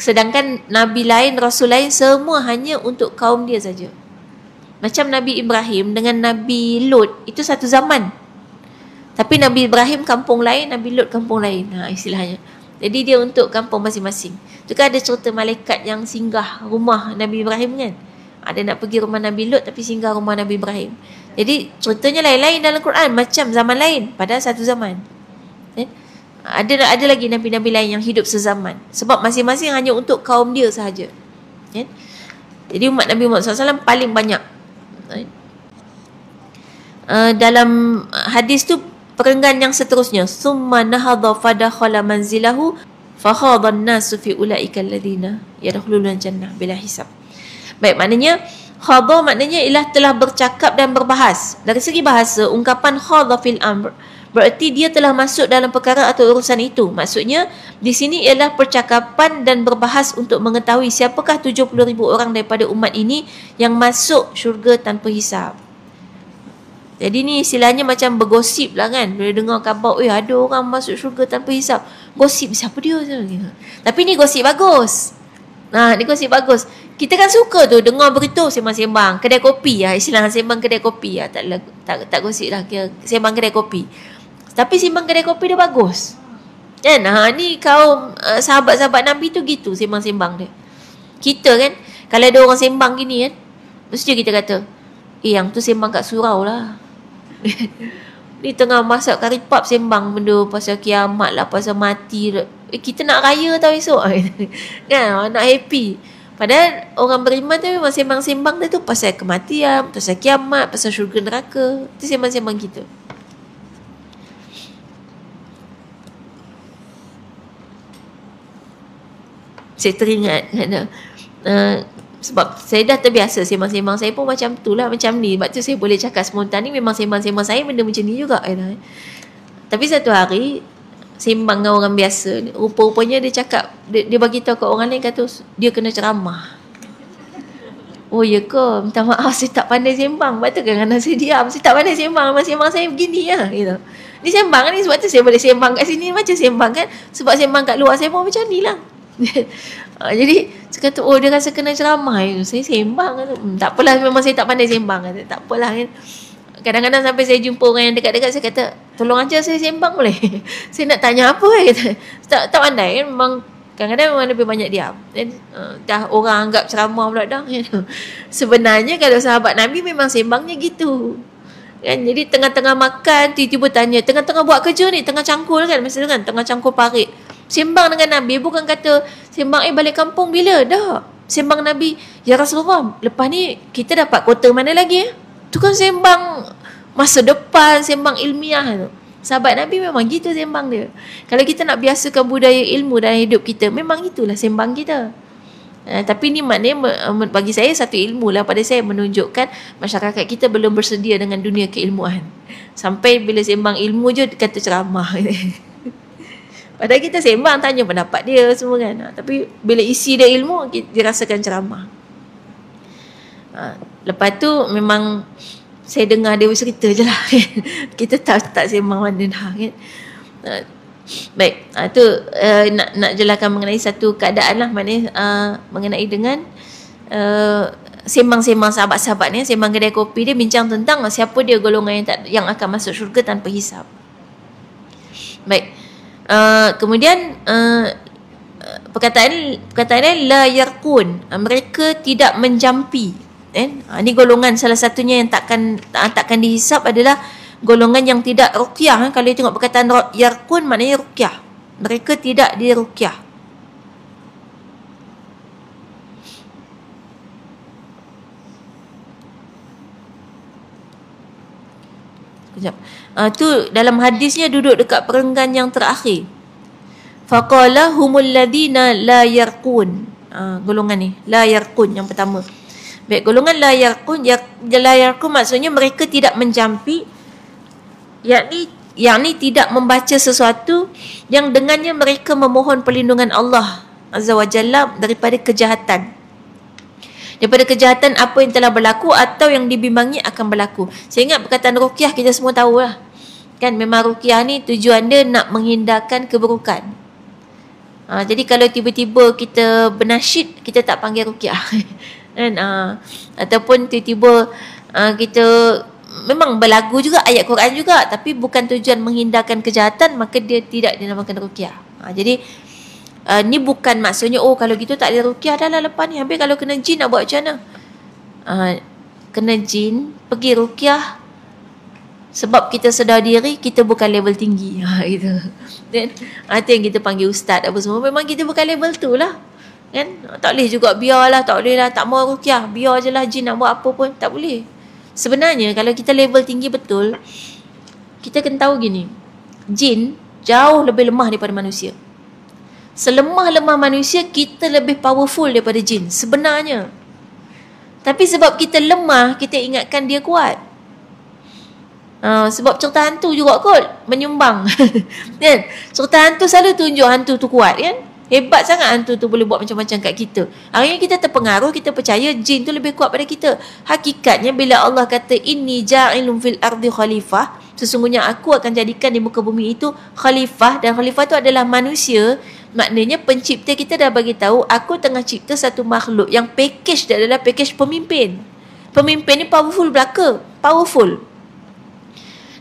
Sedangkan Nabi lain, Rasul lain, semua hanya untuk kaum dia saja. Macam Nabi Ibrahim dengan Nabi Lut, itu satu zaman. Tapi Nabi Ibrahim kampung lain, Nabi Lut kampung lain, istilahnya. Jadi dia untuk kampung masing-masing. Tu kan ada cerita malaikat yang singgah rumah Nabi Ibrahim kan. Ada nak pergi rumah Nabi Lut tapi singgah rumah Nabi Ibrahim. Jadi ceritanya lain-lain dalam Quran, macam zaman lain padahal satu zaman. Ada lagi nabi-nabi lain yang hidup sezaman, sebab masing-masing hanya untuk kaum dia sahaja. Jadi umat Nabi Muhammad SAW paling banyak. Dalam hadis tu perenggan yang seterusnya, summa nahadha fadakhala manzilahu fakhadhan nasu fi ulaika alladhina yadkhuluna jannah bila hisab. Baik, maknanya khadha maknanya ialah telah bercakap dan berbahas. Dari segi bahasa, ungkapan khadha fil amr berarti dia telah masuk dalam perkara atau urusan itu. Maksudnya di sini ialah percakapan dan berbahas untuk mengetahui siapakah 70,000 orang daripada umat ini yang masuk syurga tanpa hisab. Jadi ni istilahnya macam bergosip lah kan. Bila dengar khabar, ada orang masuk syurga tanpa hisab, gosip siapa dia. Tapi ni gosip bagus. Ni gosip bagus. Kita kan suka tu dengar berita sembang-sembang kedai kopi lah, istilah sembang kedai kopi lah. Tak gosip lah, sembang kedai kopi. Tapi sembang kedai kopi dia bagus kan. Ni kaum sahabat-sahabat Nabi tu gitu sembang-sembang dia. Kita kan kalau ada orang sembang gini kan, mesti kita kata yang tu sembang kat surau lah. Ni tengah masak kari pap sembang benda pasal kiamat lah, pasal mati lah. Kita nak raya tau esok kan, nak happy. Padahal orang beriman tu memang sembang-sembang dia tu pasal kematian, pasal kiamat, pasal syurga neraka. Itu sembang-sembang kita. Saya teringat sebab saya dah terbiasa sembang-sembang saya pun macam tu lah, macam ni. Sebab tu saya boleh cakap spontan ni, memang sembang-sembang saya benda macam ni juga. Tapi satu hari sembang dengan orang biasa, rupa-rupanya dia cakap, dia bagi tahu kat orang lain, kata dia kena ceramah. Oh ya ke? Minta maaf, saya tak pandai sembang. Sebab tu kadang-kadang saya diam. Saya tak pandai sembang. Sembang saya begini lah gitu. Ni sembang ni, sebab tu saya boleh sembang kat sini macam sembang kan. Sebab sembang kat luar saya pun macam ni lah. Jadi saya kata, dia rasa kena ceramah. Saya sembang kata, tak apalah, memang saya tak pandai sembang kata. Tak apalah kan. Kadang-kadang sampai saya jumpa orang yang dekat-dekat, saya kata, tolong aja saya sembang boleh. Saya nak tanya apa kata. Tak pandai kan. Memang kadang-kadang memang lebih banyak diam. Dah orang anggap ceramah pula dah. Sebenarnya kalau sahabat Nabi memang sembangnya gitu. Kan, jadi tengah-tengah makan tiba-tiba tanya, tengah-tengah buat kerja ni, tengah cangkul kan, masa kan tengah cangkul parit. Sembang dengan Nabi, bukan kata sembang balik kampung bila dah. Sembang Nabi, ya Rasulullah, lepas ni kita dapat kota mana lagi Tu kan sembang masa depan, sembang ilmiah tu. Sahabat Nabi memang gitu sembang dia. Kalau kita nak biasakan budaya ilmu dalam hidup kita, memang itulah sembang kita. Tapi ni maknanya bagi saya satu ilmu lah pada saya, menunjukkan masyarakat kita belum bersedia dengan dunia keilmuan. Sampai bila sembang ilmu je kata ceramah. Padahal kita sembang, tanya pendapat dia semua kan. Tapi bila isi dia ilmu, dirasakan ceramah. Lepas tu memang saya dengar dia cerita je lah. Kita tak sembang mana dah kan. Baik, tu nak jelaskan mengenai satu keadaan lah, maknanya mengenai dengan sembang-sembang sahabat-sahabat ni, sembang kedai kopi dia bincang tentang siapa dia golongan yang akan masuk syurga tanpa hisab. Baik. Kemudian perkataan la yarqun, mereka tidak menjampi. Ini golongan salah satunya yang takkan dihisap adalah golongan yang tidak ruqyah. Kalau tengok perkataan yarqun maknanya ruqyah. Mereka tidak diruqyah. Sekejap. Tu dalam hadisnya duduk dekat perenggan yang terakhir. Faqala humul ladina la yarqun. Golongan ni la yarqun yang pertama. Baik, golongan la yarqun maksudnya mereka tidak menjampi, yakni tidak membaca sesuatu yang dengannya mereka memohon perlindungan Allah Azza wa Jalla daripada kejahatan. Daripada kejahatan apa yang telah berlaku atau yang dibimbangi akan berlaku. Saya ingat perkataan ruqyah kita semua tahu lah. Kan memang ruqyah ni tujuan dia nak menghindarkan keburukan. Jadi kalau tiba-tiba kita bernasyid, kita tak panggil ruqyah. Kan? Ataupun tiba-tiba kita memang berlagu juga, ayat Quran juga, tapi bukan tujuan menghindarkan kejahatan, maka dia tidak dinamakan ruqyah. Jadi ni bukan maksudnya kalau gitu tak ada ruqyah dah lah lepas ni. Habis kalau kena jin nak buat macam mana? Kena jin, pergi ruqyah sebab kita sedar diri kita bukan level tinggi. Gitu. Dan itu yang kita panggil ustaz apa semua. Memang kita bukan level tu lah. Kan? Tak boleh juga biarlah, tak boleh lah, tak mau ruqyah, biar je lah jin nak buat apa pun, tak boleh. Sebenarnya kalau kita level tinggi betul, kita kena tahu gini, jin jauh lebih lemah daripada manusia. Selemah-lemah manusia, kita lebih powerful daripada jin sebenarnya. Tapi sebab kita lemah, kita ingatkan dia kuat. Sebab cerita hantu juga kot menyumbang. Kan? Cerita hantu selalu tunjuk hantu tu kuat kan. Hebat sangat hantu tu boleh buat macam-macam kat kita. Akhirnya kita terpengaruh, kita percaya jin tu lebih kuat pada kita. Hakikatnya bila Allah kata inni ja'ilun fil ardi khalifah, sesungguhnya aku akan jadikan di muka bumi itu khalifah, dan khalifah tu adalah manusia. Maknanya pencipta kita dah bagi tahu aku tengah cipta satu makhluk yang package dia adalah package pemimpin. Pemimpin ni powerful belaka, powerful.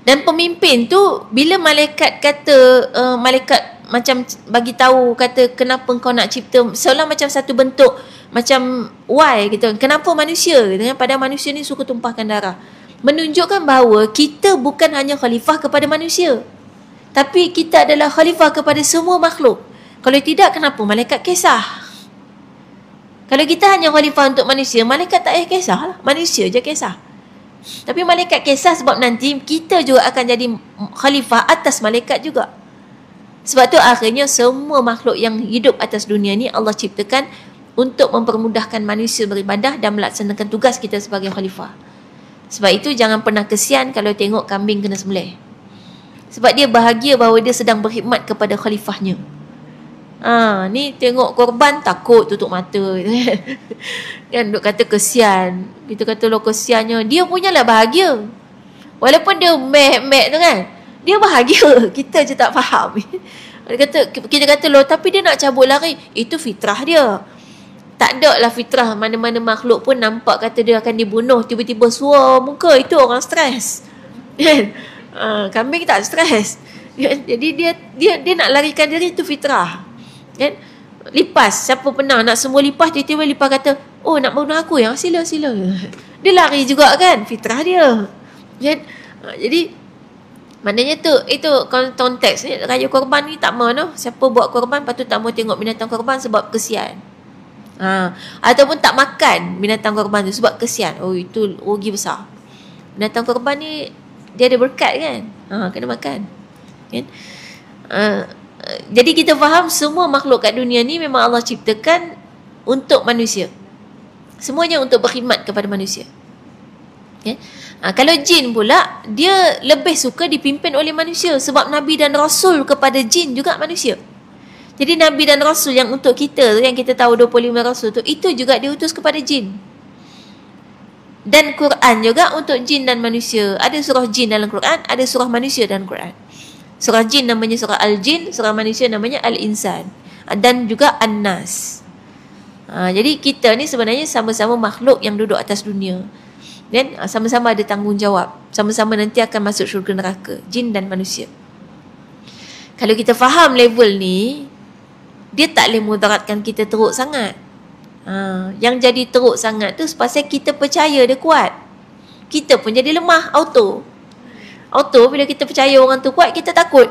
Dan pemimpin tu bila malaikat kata malaikat macam bagi tahu kata kenapa kau nak cipta, seolah macam satu bentuk macam why gitu. Kenapa manusia gitu kan? Padahal manusia ni suka tumpahkan darah. Menunjukkan bahawa kita bukan hanya khalifah kepada manusia, tapi kita adalah khalifah kepada semua makhluk. Kalau tidak, kenapa malaikat kisah? Kalau kita hanya khalifah untuk manusia, malaikat tak payah kisah lah. Manusia je kisah. Tapi malaikat kisah sebab nanti kita juga akan jadi khalifah atas malaikat juga. Sebab tu akhirnya semua makhluk yang hidup atas dunia ni Allah ciptakan untuk mempermudahkan manusia beribadah dan melaksanakan tugas kita sebagai khalifah. Sebab itu jangan pernah kesian kalau tengok kambing kena sembelih. Sebab dia bahagia bahawa dia sedang berkhidmat kepada khalifahnya. Ni tengok korban takut tutup mata kan, duk kata kesian. Kita kata lo kesiannya, dia punyalah bahagia. Walaupun dia mek tu kan, dia bahagia. Kita je tak faham. Kita kata lo, tapi dia nak cabut lari. Itu fitrah dia. Tak ada lah fitrah mana-mana makhluk pun nampak kata dia akan dibunuh tiba-tiba suar muka. Itu orang stres. Kambing tak stres. Jadi dia nak larikan diri, itu fitrah. Kan? Lipas, siapa pernah nak semua lipas, tiba-tiba lipas kata, oh nak bunuh aku ya, sila. Dia lari juga kan, fitrah dia. Kan? Jadi maknanya tu, itu konteks ni. Raya korban ni tak mau no. Siapa buat korban patut tak mau tengok binatang korban sebab kesian. Ataupun tak makan binatang korban tu sebab kesian. Oh, itu rugi besar. Binatang korban ni dia ada berkat kan. Kena makan. Kan? Jadi kita faham semua makhluk kat dunia ni memang Allah ciptakan untuk manusia. Semuanya untuk berkhidmat kepada manusia. Okay? Kalau jin pula, dia lebih suka dipimpin oleh manusia. Sebab Nabi dan Rasul kepada jin juga manusia. Jadi Nabi dan Rasul yang untuk kita, yang kita tahu 25 Rasul tu, itu juga diutus kepada jin. Dan Quran juga untuk jin dan manusia. Ada surah jin dalam Quran, ada surah manusia dalam Quran. Surah jin namanya surah Al-Jin, surah manusia namanya Al-Insan, dan juga An-Nas. Jadi kita ni sebenarnya sama-sama makhluk yang duduk atas dunia. Dan sama-sama ada tanggungjawab. Sama-sama nanti akan masuk syurga neraka, jin dan manusia. Kalau kita faham level ni, dia tak boleh mudaratkan kita teruk sangat. Yang jadi teruk sangat tu pasal kita percaya dia kuat. Kita pun jadi lemah auto. Bila kita percaya orang tu kuat, kita takut.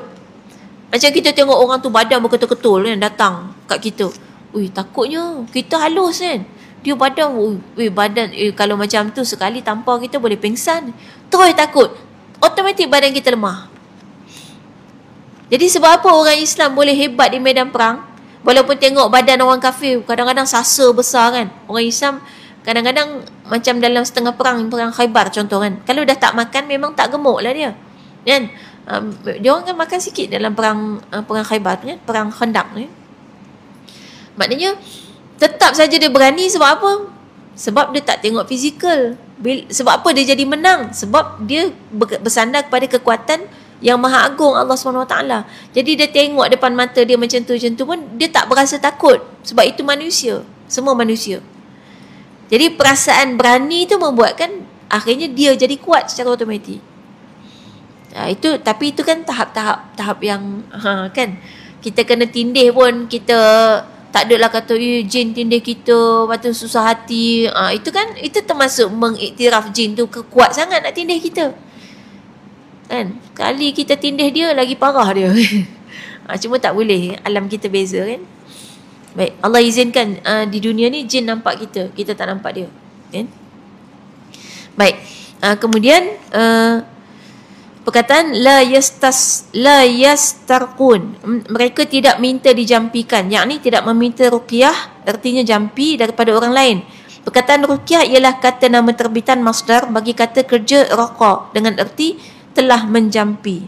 Macam kita tengok orang tu badan berketul-ketul kan, datang kat kita. Ui, takutnya. Kita halus kan. Dia badan, kalau macam tu sekali tampar kita boleh pingsan. Terus takut. Automatik badan kita lemah. Jadi sebab apa orang Islam boleh hebat di medan perang? Walaupun tengok badan orang kafir kadang-kadang sasa besar kan. Orang Islam kadang-kadang macam dalam setengah perang Khaybar contoh kan. Kalau dah tak makan memang tak gemuk lah dia. Kan? Dia orang kan makan sikit dalam perang Khaybar kan, perang Khandaq ni. Maknanya tetap saja dia berani sebab apa? Sebab dia tak tengok fizikal. Sebab apa dia jadi menang? Sebab dia bersandar kepada kekuatan yang maha agung Allah SWT. Jadi dia tengok depan mata dia macam tu pun dia tak berasa takut. Sebab itu manusia. Semua manusia. Jadi perasaan berani tu membuatkan akhirnya dia jadi kuat secara automatik. Tapi itu kan tahap yang kan kita kena tindih pun, kita tak adalah kata jin tindih kita, lepas tu susah hati. Itu termasuk mengiktiraf jin tu kuat sangat nak tindih kita. Kan? Kali kita tindih dia lagi parah dia. Cuma tak boleh, alam kita beza kan. Baik, Allah izinkan di dunia ni jin nampak kita, kita tak nampak dia. Kan? Baik. Kemudian perkataan la yastarqun, mereka tidak minta dijampikan, yakni tidak meminta ruqyah, artinya jampi daripada orang lain. Perkataan ruqyah ialah kata nama terbitan masdar bagi kata kerja raqa dengan erti telah menjampi.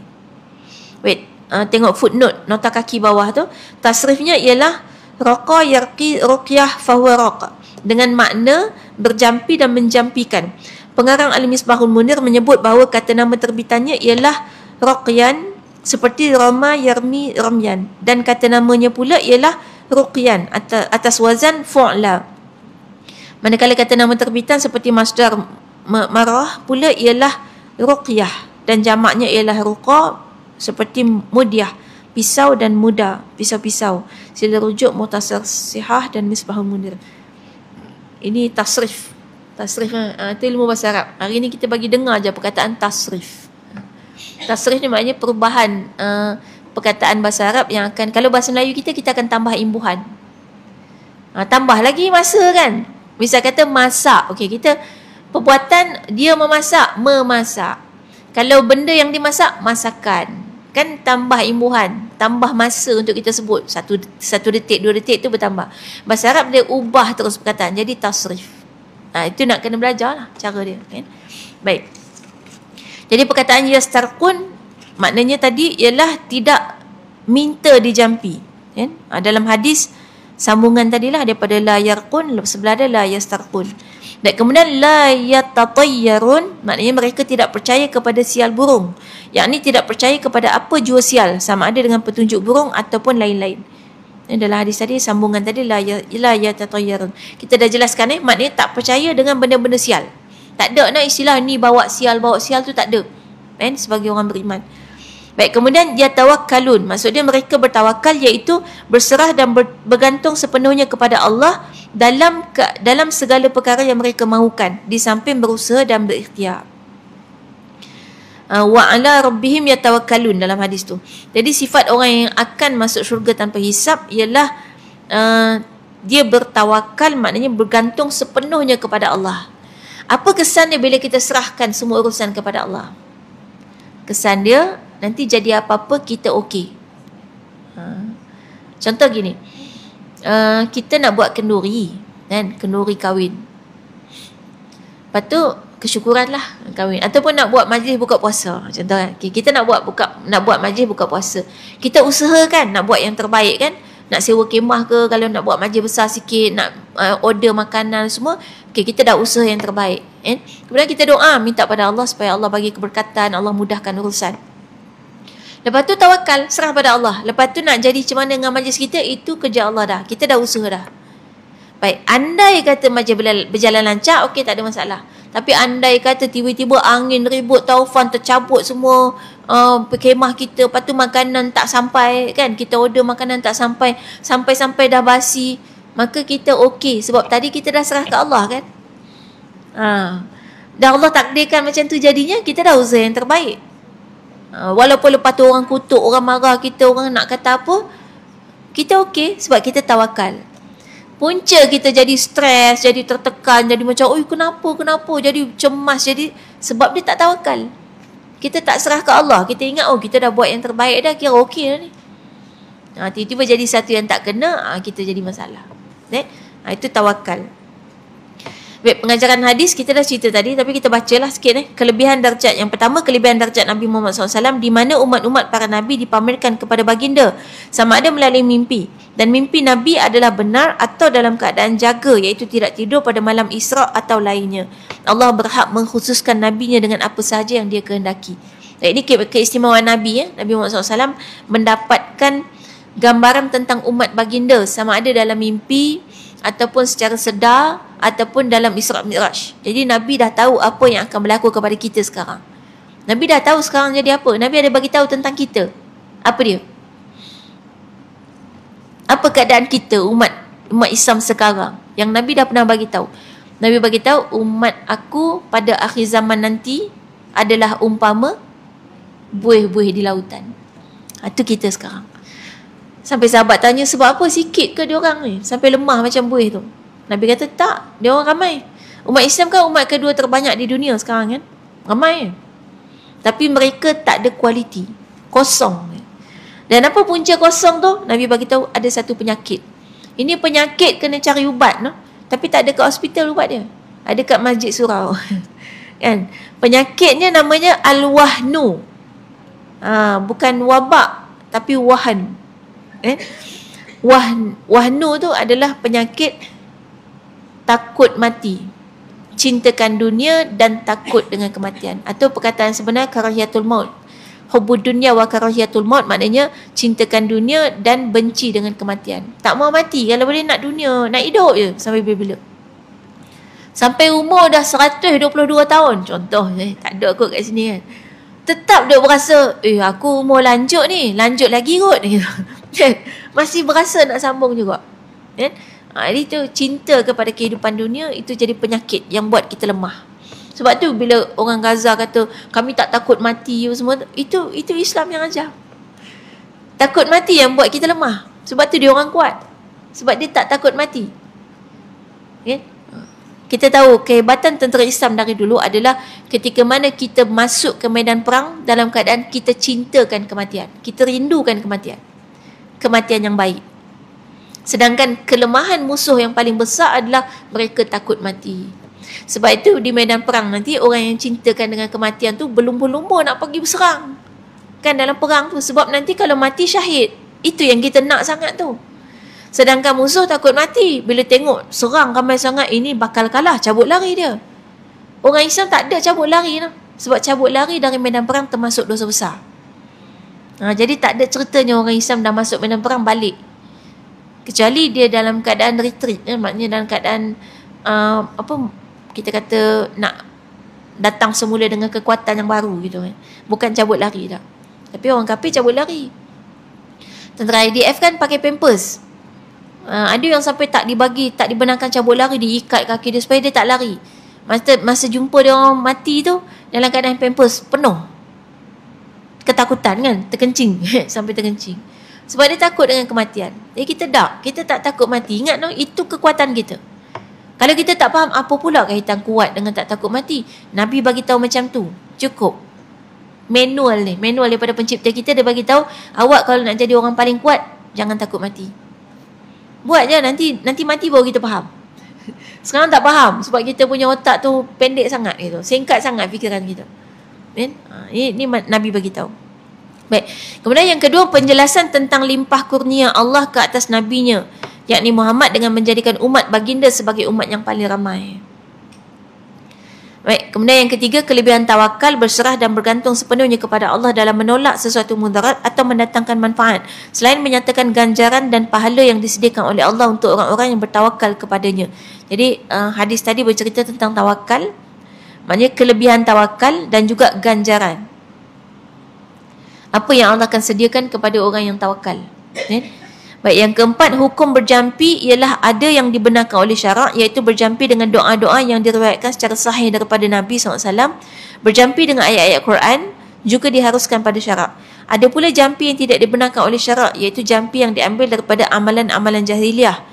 Tengok footnote nota kaki bawah tu, tasrifnya ialah raqa yarqi ruqyah fahuwa raqa, dengan makna berjampi dan menjampikan. Pengarang Al-Misbahul Munir menyebut bahawa kata nama terbitannya ialah raqyan, seperti rama yarmi ramyan, dan kata namanya pula ialah ruqyan atas wazan fu'la. Manakala kata nama terbitan seperti masdar marah pula ialah ruqyah, dan jamaknya ialah ruqa, seperti mudyah, pisau dan muda, pisau-pisau. Sila rujuk Mukhtasar Sihah dan Misbahul Munir. Ini tasrif. Itu ilmu bahasa Arab. Hari ni kita bagi dengar je perkataan tasrif. Tasrif ni maknanya perubahan perkataan bahasa Arab yang akan, kalau bahasa Melayu kita akan tambah imbuhan. Tambah lagi masa kan. Misal kata masak. Okey, kita perbuatan dia memasak. Kalau benda yang dimasak, masakan. Kan tambah imbuhan, tambah masa untuk kita sebut. Satu detik, 2 detik tu bertambah. Bahasa Arab dia ubah terus perkataan, jadi tasrif. Itu nak kena belajar lah cara dia kan? Baik. Jadi perkataan yastarqun maknanya tadi ialah tidak minta dijampi kan? Dalam hadis sambungan tadilah daripada la yarqun, sebelah ada la yastarqun. Dan kemudian la yatatayyarun, maknanya mereka tidak percaya kepada sial burung, yakni tidak percaya kepada apa jua sial, sama ada dengan petunjuk burung ataupun lain-lain. Dalam hadis tadi, sambungan tadi la yatatayyarun. Kita dah jelaskan maknanya tak percaya dengan benda-benda sial. Tak ada nak istilah ni bawa sial tu, tak ada. Kan, sebagai orang beriman. Baik, kemudian yatawakkalun, maksudnya mereka bertawakal, iaitu berserah dan bergantung sepenuhnya kepada Allah dalam segala perkara yang mereka mahukan, di samping berusaha dan berikhtiar. Wa ala rabbihim yatawakkalun dalam hadis tu. Jadi sifat orang yang akan masuk syurga tanpa hisap ialah dia bertawakal, maknanya bergantung sepenuhnya kepada Allah. Apa kesan dia bila kita serahkan semua urusan kepada Allah? Kesan dia nanti jadi apa-apa kita okey. Contoh gini, kita nak buat kenduri kan, kenduri kahwin. Lepas tu kesyukuranlah kahwin, ataupun nak buat majlis buka puasa contoh kan. Kita nak buat majlis buka puasa, kita usahakan nak buat yang terbaik kan, nak sewa kemah ke, kalau nak buat majlis besar sikit, nak order makanan semua, kita dah usaha yang terbaik kan. Kemudian kita doa minta pada Allah supaya Allah bagi keberkatan, Allah mudahkan urusan. Lepas tu tawakal, serah pada Allah. Lepas tu nak jadi macam mana dengan majlis kita, itu kerja Allah dah, kita dah usaha dah. Baik, andai kata majlis berjalan lancar, okey, tak ada masalah. Tapi andai kata tiba-tiba angin ribut, taufan, tercabut semua kemah kita, lepas tu makanan tak sampai kan, kita order makanan tak sampai, sampai-sampai dah basi, maka kita okey sebab tadi kita dah serah ke Allah kan. Dan Allah takdirkan macam tu jadinya, kita dah usaha yang terbaik. Walaupun lepas tu orang kutuk, orang marah kita, orang nak kata apa, kita okey sebab kita tawakal. Punca kita jadi stres, jadi tertekan, jadi macam oi kenapa, jadi cemas, jadi sebab dia tak tawakal. Kita tak serah ke Allah. Kita ingat kita dah buat yang terbaik dah, kira okey dah ni. Tiba-tiba jadi satu yang tak kena, kita jadi masalah. Itu tawakal. Baik, pengajaran hadis kita dah cerita tadi, tapi kita bacalah sikit kelebihan darjat. Yang pertama, kelebihan darjat Nabi Muhammad SAW, di mana umat-umat para Nabi dipamerkan kepada baginda sama ada melalui mimpi, dan mimpi Nabi adalah benar atau dalam keadaan jaga, iaitu tidak tidur pada malam Isra atau lainnya. Allah berhak mengkhususkan Nabi-Nya dengan apa sahaja yang dia kehendaki. Ini keistimewaan Nabi Nabi Muhammad SAW mendapatkan gambaran tentang umat baginda sama ada dalam mimpi ataupun secara sedar ataupun dalam Isra Mi'raj. Jadi Nabi dah tahu apa yang akan berlaku kepada kita sekarang. Nabi dah tahu sekarang jadi apa. Nabi ada bagi tahu tentang kita. Apa dia? Apa keadaan kita umat Islam sekarang yang Nabi dah pernah bagi tahu. Nabi bagi tahu umat aku pada akhir zaman nanti adalah umpama buih-buih di lautan. Itu kita sekarang. Sampai sahabat tanya, sebab apa sikit ke diorang ni sampai lemah macam buih tu? Nabi kata tak, dia orang ramai. Umat Islam kan umat kedua terbanyak di dunia sekarang kan. Ramai. Tapi mereka tak ada kualiti. Kosong. Dan apa punca kosong tu? Nabi bagi tahu ada satu penyakit. Ini penyakit kena cari ubat tapi tak ada kat hospital ubat dia. Ada kat masjid surau. Kan? Penyakitnya namanya al-wahnu. Bukan wabak tapi wahan. Wahnu tu adalah penyakit takut mati, cintakan dunia dan takut dengan kematian, atau perkataan sebenar karahiyatul maut. Hubbud dunya wa karahiyatul maut, maknanya cintakan dunia dan benci dengan kematian. Tak mau mati, kalau boleh nak dunia, nak hidup je sampai bila-bila. Sampai umur dah 122 tahun contoh, tak ada kot kat sini kan, tetap dia berasa aku umur lanjut ni, lanjut lagi kot. Masih berasa nak sambung juga. Jadi tu cinta kepada kehidupan dunia itu jadi penyakit yang buat kita lemah. Sebab tu bila orang Gaza kata kami tak takut mati semua, itu Islam yang ajar. Takut mati yang buat kita lemah. Sebab tu dia orang kuat. Sebab dia tak takut mati. Kita tahu kehebatan tentera Islam dari dulu adalah ketika mana kita masuk ke medan perang dalam keadaan kita cintakan kematian. Kita rindukan kematian. Kematian yang baik. Sedangkan kelemahan musuh yang paling besar adalah mereka takut mati. Sebab itu di medan perang nanti orang yang cintakan dengan kematian tu berlumba-lumba nak pergi berserang. Kan dalam perang tu. Sebab nanti kalau mati syahid. Itu yang kita nak sangat tu. Sedangkan musuh takut mati. Bila tengok serang ramai sangat, ini bakal kalah, cabut lari dia. Orang Islam tak ada cabut lari sebab cabut lari dari medan perang termasuk dosa besar. Jadi tak ada ceritanya orang Islam dah masuk medan perang balik. Kecuali dia dalam keadaan retreat, maknanya dalam keadaan kita kata nak datang semula dengan kekuatan yang baru gitu kan. Bukan cabut lari dah. Tapi orang kafir cabut lari. Tentera IDF kan pakai pampers. Ada yang sampai tak dibenarkan cabut lari, diikat kaki dia supaya dia tak lari. Masa jumpa dia orang mati tu dalam keadaan pampers penuh. Ketakutan kan, terkencing sampai terkencing. Sebab dia takut dengan kematian. Jadi kita tak takut mati. Ingat itu kekuatan kita. Kalau kita tak faham apa pula kaitan kuat dengan tak takut mati, Nabi bagi tahu macam tu. Cukup. Manual daripada pencipta kita, dia bagi tahu awak kalau nak jadi orang paling kuat, jangan takut mati. Buat je, nanti mati baru kita faham. Sekarang tak faham sebab kita punya otak tu pendek sangat gitu. Singkat sangat fikiran kita. Ini Nabi bagi tahu. Baik. Kemudian yang kedua, penjelasan tentang limpah kurnia Allah ke atas nabinya, yakni Muhammad, dengan menjadikan umat baginda sebagai umat yang paling ramai. Baik. Kemudian yang ketiga, kelebihan tawakal, berserah dan bergantung sepenuhnya kepada Allah dalam menolak sesuatu mudarat atau mendatangkan manfaat, selain menyatakan ganjaran dan pahala yang disediakan oleh Allah untuk orang-orang yang bertawakal kepadanya. Jadi hadis tadi bercerita tentang tawakal. Maknanya kelebihan tawakal dan juga ganjaran. Apa yang Allah akan sediakan kepada orang yang tawakal. Baik, yang keempat, hukum berjampi ialah ada yang dibenarkan oleh syarak, iaitu berjampi dengan doa-doa yang diriwayatkan secara sahih daripada Nabi SAW. Berjampi dengan ayat-ayat Quran juga diharuskan pada syarak. Ada pula jampi yang tidak dibenarkan oleh syarak, iaitu jampi yang diambil daripada amalan-amalan jahiliyah,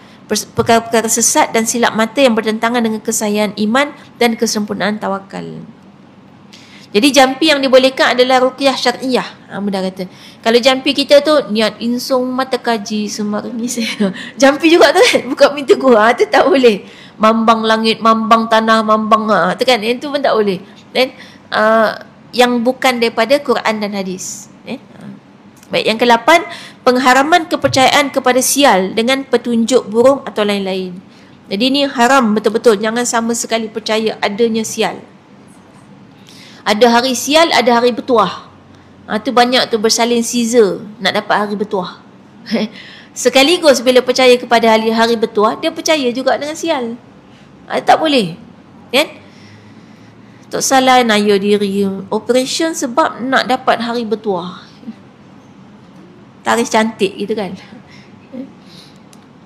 perkara-perkara sesat dan silap mata yang bertentangan dengan kesahihan iman dan kesempurnaan tawakal. Jadi jampi yang dibolehkan adalah ruqyah syar'iyah. Mudah kata. Kalau jampi kita tu niat insung mata kaji semarni saya. Jampi juga tu kan, buka pintu gua, tu tak boleh. Mambang langit, mambang tanah, mambang tu kan. Yang tu pun tak boleh. Dan yang bukan daripada Quran dan hadis. Baik, yang ke-8, pengharaman kepercayaan kepada sial dengan petunjuk burung atau lain-lain. Jadi ni haram betul-betul. Jangan sama sekali percaya adanya sial. Ada hari sial, ada hari bertuah. Tu banyak tu bersalin Caesar nak dapat hari bertuah. Sekaligus bila percaya kepada hari bertuah, dia percaya juga dengan sial. Tak boleh. Kan? Tak salah naya diri. Operation sebab nak dapat hari bertuah. Tarikh cantik gitu kan.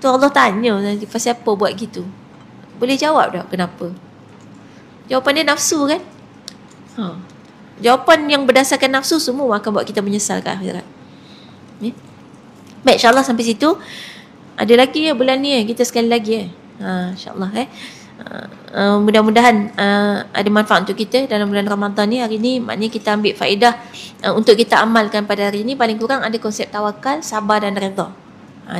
Tu Allah tanya pasal apa buat gitu. Boleh jawab tak kenapa? Jawapan dia nafsu kan? Jawapan yang berdasarkan nafsu semua akan buat kita menyesal ke akhirat. Baik, insyaAllah sampai situ. Ada lagi bulan ni kita sekali lagi insyaAllah mudah-mudahan ada manfaat untuk kita dalam bulan Ramadan ni. Hari ni maknanya kita ambil faedah untuk kita amalkan pada hari ni. Paling kurang ada konsep tawakal, sabar dan redha.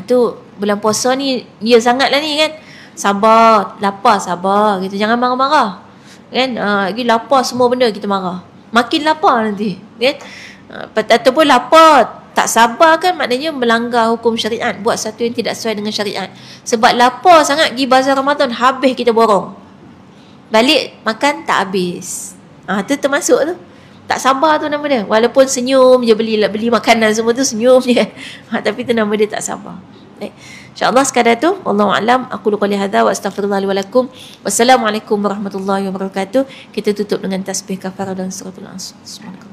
Tu bulan puasa ni dia sangatlah ni kan. Sabar, lapar sabar gitu. Jangan marah-marah. Kan? Lagi lapar semua benda kita marah. Makin lapar nanti. Kan? Ataupun lapar tak sabar kan maknanya melanggar hukum syariat, buat satu yang tidak sesuai dengan syariat. Sebab lapar sangat pergi bazar Ramadan, habis kita borong. Balik makan tak habis. Tu termasuk tu. Tak sabar tu nama dia. Walaupun senyum je beli makanan semua tu senyum je. Tapi tu nama dia tak sabar. InsyaAllah sekadar tu. Wallahu a'lam. Aku qali hadza wa astaghfirullah li wa lakum. Wassalamualaikum warahmatullahi wabarakatuh. Kita tutup dengan tasbih kafarah dan suratul Asr.